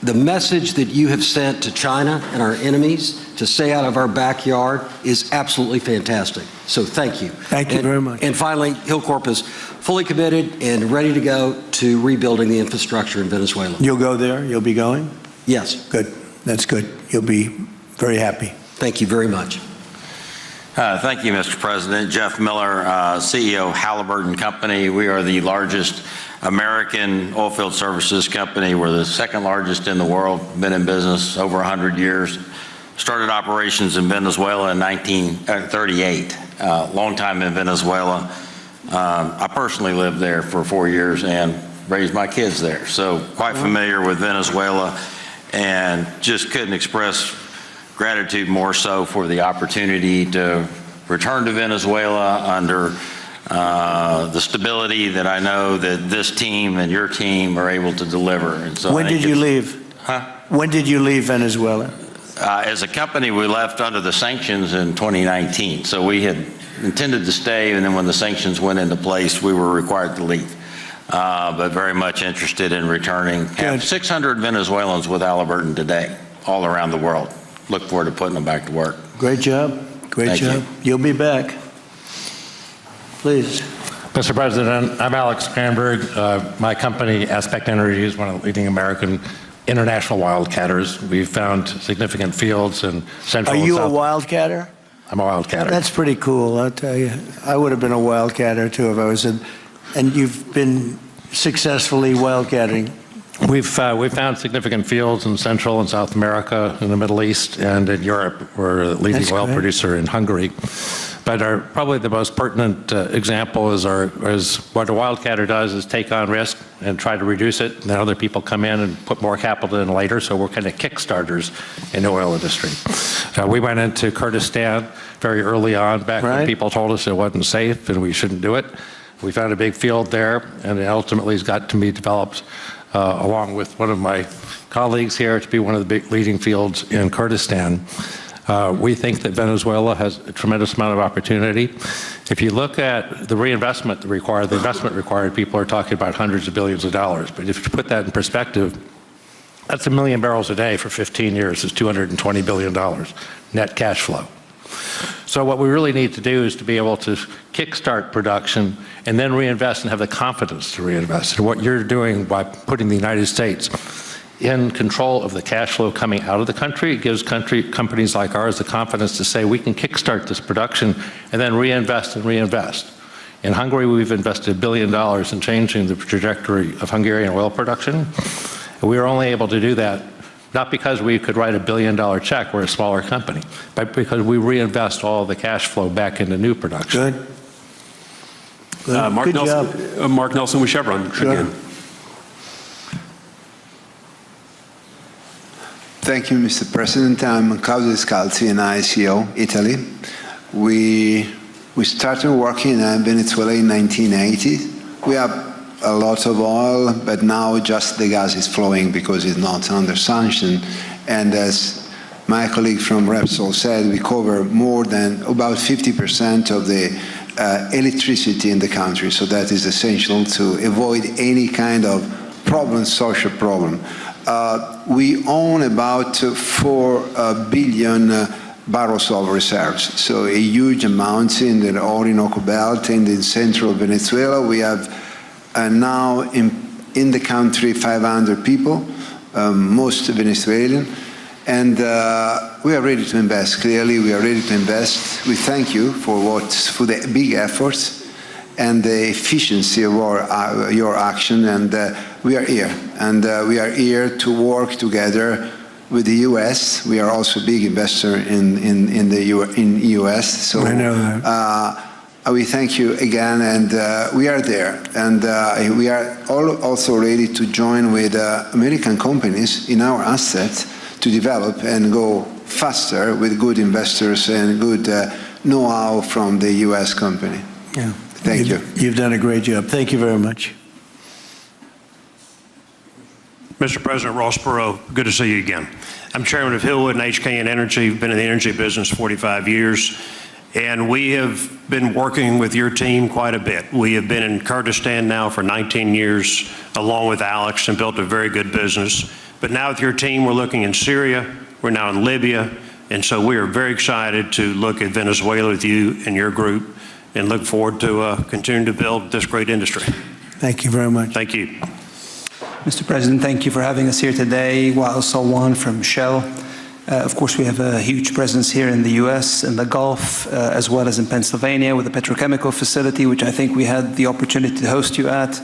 [SPEAKER 5] The message that you have sent to China and our enemies to stay out of our backyard is absolutely fantastic. So thank you.
[SPEAKER 1] Thank you very much.
[SPEAKER 5] And finally, Hillcorp is fully committed and ready to go to rebuilding the infrastructure in Venezuela.
[SPEAKER 1] You'll go there? You'll be going?
[SPEAKER 5] Yes.
[SPEAKER 1] Good. That's good. You'll be very happy.
[SPEAKER 5] Thank you very much.
[SPEAKER 8] Thank you, Mr. President. Jeff Miller, CEO Halliburton Company. We are the largest American oilfield services company. We're the second largest in the world, been in business over 100 years. Started operations in Venezuela in 1938, long time in Venezuela. I personally lived there for 4 years and raised my kids there, so quite familiar with Venezuela, and just couldn't express gratitude more so for the opportunity to return to Venezuela under the stability that I know that this team and your team are able to deliver. And so
[SPEAKER 1] When did you leave?
[SPEAKER 8] Huh?
[SPEAKER 1] When did you leave Venezuela?
[SPEAKER 8] As a company, we left under the sanctions in 2019. So we had intended to stay, and then when the sanctions went into place, we were required to leave. But very much interested in returning. Have 600 Venezuelans with Halliburton today, all around the world. Look forward to putting them back to work.
[SPEAKER 1] Great job. Great
[SPEAKER 8] Thank
[SPEAKER 1] job.
[SPEAKER 8] you.
[SPEAKER 1] You'll be back. Please.
[SPEAKER 10] Mr. President, I'm Alex Cranberg. My company, Aspect Energy, is one of the leading American international wildcatters. We've found significant fields in central
[SPEAKER 1] Are
[SPEAKER 10] and
[SPEAKER 1] you
[SPEAKER 10] south.
[SPEAKER 1] a wildcatter?
[SPEAKER 10] I'm a wildcatter.
[SPEAKER 1] That's pretty cool, I'll tell you. I would have been a wildcatter too if I was in. And you've been successfully wildcatting.
[SPEAKER 10] We've found significant fields in Central and South America, in the Middle East, and in Europe. We're a leading
[SPEAKER 1] That's
[SPEAKER 10] oil
[SPEAKER 1] great.
[SPEAKER 10] producer in Hungary. But probably the most pertinent example is what a wildcatter does is take on risk and try to reduce it. And then other people come in and put more capital in later. So we're kind of kickstarters in the oil industry. We went into Kurdistan very early on, back when people told us it wasn't safe and we shouldn't do it. We found a big field there, and it ultimately has got to be developed along with one of my colleagues here to be one of the big leading fields in Kurdistan. We think that Venezuela has a tremendous amount of opportunity. If you look at the reinvestment required, the investment required, people are talking about hundreds of billions of dollars. But if you put that in perspective, that's 1 million barrels a day for 15 years is $220 billion net cash flow. So what we really need to do is to be able to kickstart production and then reinvest and have the confidence to reinvest. And what you're doing by putting the United States in control of the cash flow coming out of the country, it gives companies like ours the confidence to say we can kickstart this production and then reinvest and reinvest. In Hungary, we've invested $1 billion in changing the trajectory of Hungarian oil production. We were only able to do that not because we could write $1 billion check, we're a smaller company, but because we reinvest all the cash flow back into new production.
[SPEAKER 1] Good.
[SPEAKER 6] Mark
[SPEAKER 1] Good
[SPEAKER 6] Nelson,
[SPEAKER 1] job.
[SPEAKER 6] Mark Nelson with Chevron again.
[SPEAKER 11] Thank you, Mr. President. I'm Claudio Descalzi, and ICO, Italy. We started working in Venezuela in 1980. We have a lot of oil, but now just the gas is flowing because it's not under sanction. And as my colleague from Repsol said, we cover more than about 50% of the electricity in the country. So that is essential to avoid any kind of problem, social problem. We own about 4 billion barrels of reserves, so a huge amount in the Orinoco Belt and in central Venezuela. We have now in the country 500 people, most Venezuelan, and we are ready to invest. Clearly, we are ready to invest. We thank you for the big efforts and the efficiency of your action, and we are here. And we are here to work together with the U.S. We are also a big investor in the U.S. So
[SPEAKER 1] I know that.
[SPEAKER 11] We thank you again, and we are there. And we are also ready to join with American companies in our assets to develop and go faster with good investors and good know-how from the U.S. company.
[SPEAKER 1] Yeah.
[SPEAKER 11] Thank you.
[SPEAKER 1] You've done a great job. Thank you very much.
[SPEAKER 12] Mr. President, Ross Perot, good to see you again. I'm chairman of Hillwood and HKN Energy. Been in the energy business 45 years. And we have been working with your team quite a bit. We have been in Kurdistan now for 19 years, along with Alex, and built a very good business. But now with your team, we're looking in Syria, we're now in Libya, and so we are very excited to look at Venezuela with you and your group, and look forward to continuing to build this great industry.
[SPEAKER 1] Thank you very much.
[SPEAKER 12] Thank you.
[SPEAKER 13] Mr. President, thank you for having us here today. Wael Salwan from Shell. Of course, we have a huge presence here in the U.S., in the Gulf, as well as in Pennsylvania with the petrochemical facility, which I think we had the opportunity to host you at,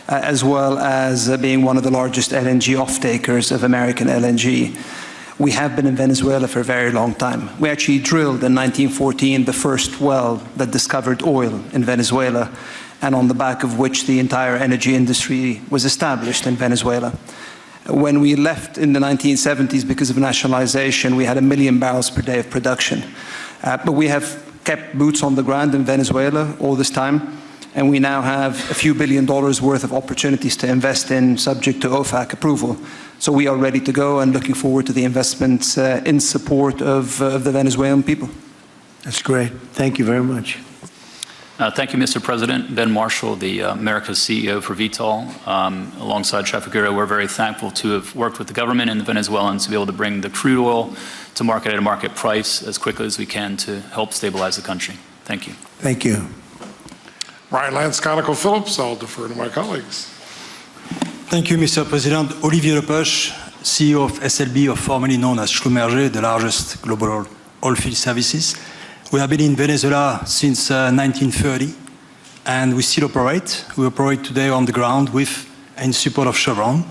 [SPEAKER 13] as well as being one of the largest LNG off-takers of American LNG. We have been in Venezuela for a very long time. We actually drilled in 1914 the first well that discovered oil in Venezuela, and on the back of which the entire energy industry was established in Venezuela. When we left in the 1970s because of nationalization, we had 1 million barrels per day of production. But we have kept boots on the ground in Venezuela all this time, and we now have a few $1 billion worth of opportunities to invest in, subject to OFAC approval. So we are ready to go and looking forward to the investments in support of the Venezuelan people.
[SPEAKER 1] That's great. Thank you very much.
[SPEAKER 14] Thank you, Mr. President. Ben Marshall, the America's CEO for Vitol. Alongside Trafigura, we're very thankful to have worked with the government and the Venezuelans to be able to bring the crude oil to market at a market price as quickly as we can to help stabilize the country. Thank you.
[SPEAKER 1] Thank you.
[SPEAKER 15] Ryan Lance, ConocoPhillips. I'll defer to my colleagues.
[SPEAKER 16] Thank you, Mr. President. Olivier Lepoche, CEO of SLB, or formerly known as Schlumberger, the largest global oilfield services. We have been in Venezuela since 1930, and we still operate. We operate today on the ground with and in support of Chevron.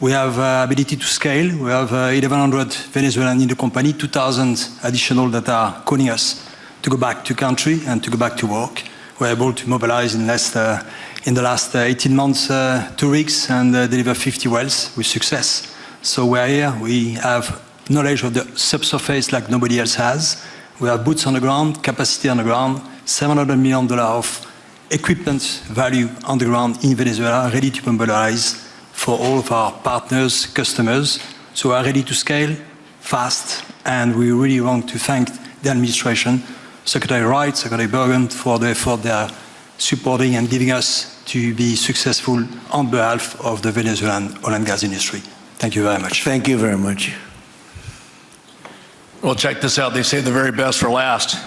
[SPEAKER 16] We have ability to scale. We have 1,100 Venezuelans in the company, 2,000 additional that are calling us to go back to country and to go back to work. We're able to mobilize in the last 18 months 2 rigs and deliver 50 wells with success. So we're here. We have knowledge of the subsurface like nobody else has. We have boots on the ground, capacity on the ground, $700 million of equipment value on the ground in Venezuela, ready to mobilize for all of our partners, customers. So we are ready to scale fast And we really want to thank the administration, Secretary Wright, Secretary Bergen, for the effort they are supporting and giving us to be successful on behalf of the Venezuelan oil and gas industry. Thank you very much.
[SPEAKER 1] Thank you very much.
[SPEAKER 3] Well, check this out. They say the very best for last.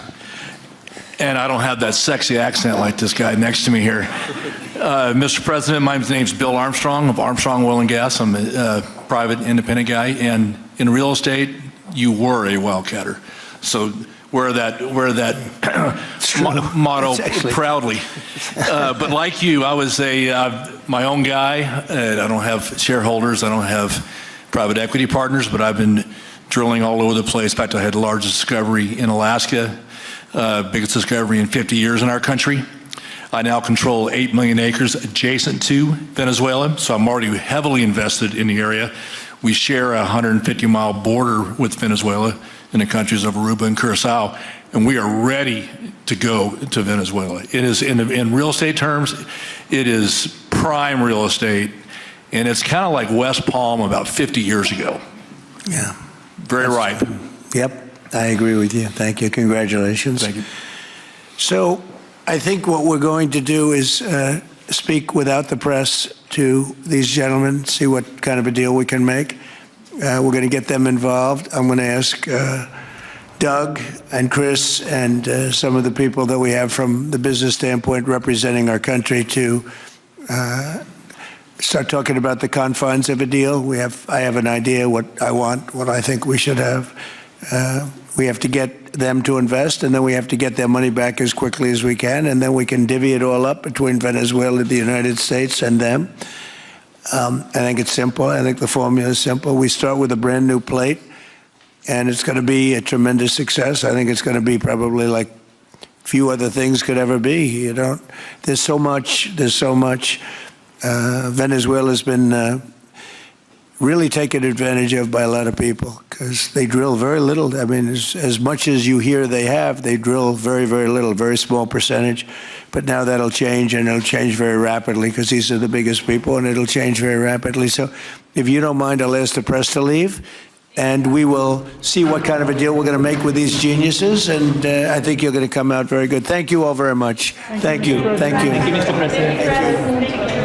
[SPEAKER 3] And I don't have that sexy accent like this guy next to me here. Mr. President, my name's Bill Armstrong of Armstrong Oil and Gas. I'm a private independent guy. And in real estate, you were a wildcatter. So wear that motto proudly. But like you, I was my own guy. I don't have shareholders. I don't have private equity partners, but I've been drilling all over the place. In fact, I had the largest discovery in Alaska, biggest discovery in 50 years in our country. I now control 8 million acres adjacent to Venezuela, so I'm already heavily invested in the area. We share a 150-mile border with Venezuela in the countries of Aruba and Curacao, and we are ready to go to Venezuela. It is, in real estate terms, it is prime real estate, and it's kind of like West Palm about 50 years ago.
[SPEAKER 1] Yeah.
[SPEAKER 3] Very ripe.
[SPEAKER 1] Yep, I agree with you. Thank you. Congratulations.
[SPEAKER 3] Thank you.
[SPEAKER 1] So I think what we're going to do is speak without the press to these gentlemen, see what kind of a deal we can make. We're going to get them involved. I'm going to ask Doug and Chris and some of the people that we have from the business standpoint representing our country to start talking about the confines of a deal. I have an idea what I want, what I think we should have. We have to get them to invest, and then we have to get their money back as quickly as we can, and then we can divvy it all up between Venezuela, the United States, and them. I think it's simple. I think the formula is simple. We start with a brand new plate, and it's going to be a tremendous success. I think it's going to be probably like few other things could ever be. There's so much. Venezuela's been really taken advantage of by a lot of people because they drill very little. I mean, as much as you hear they drill very, very little, very small percentage. But now that'll change, and it'll change very rapidly because these are the biggest people, and it'll change very rapidly. So if you don't mind, I'll ask the press to leave, and we will see what kind of a deal we're going to make with these geniuses, and I think you're going to come out very good. Thank you all very much. Thank you. Thank you.
[SPEAKER 17] Thank you, Mr. President.
[SPEAKER 1] Thank you.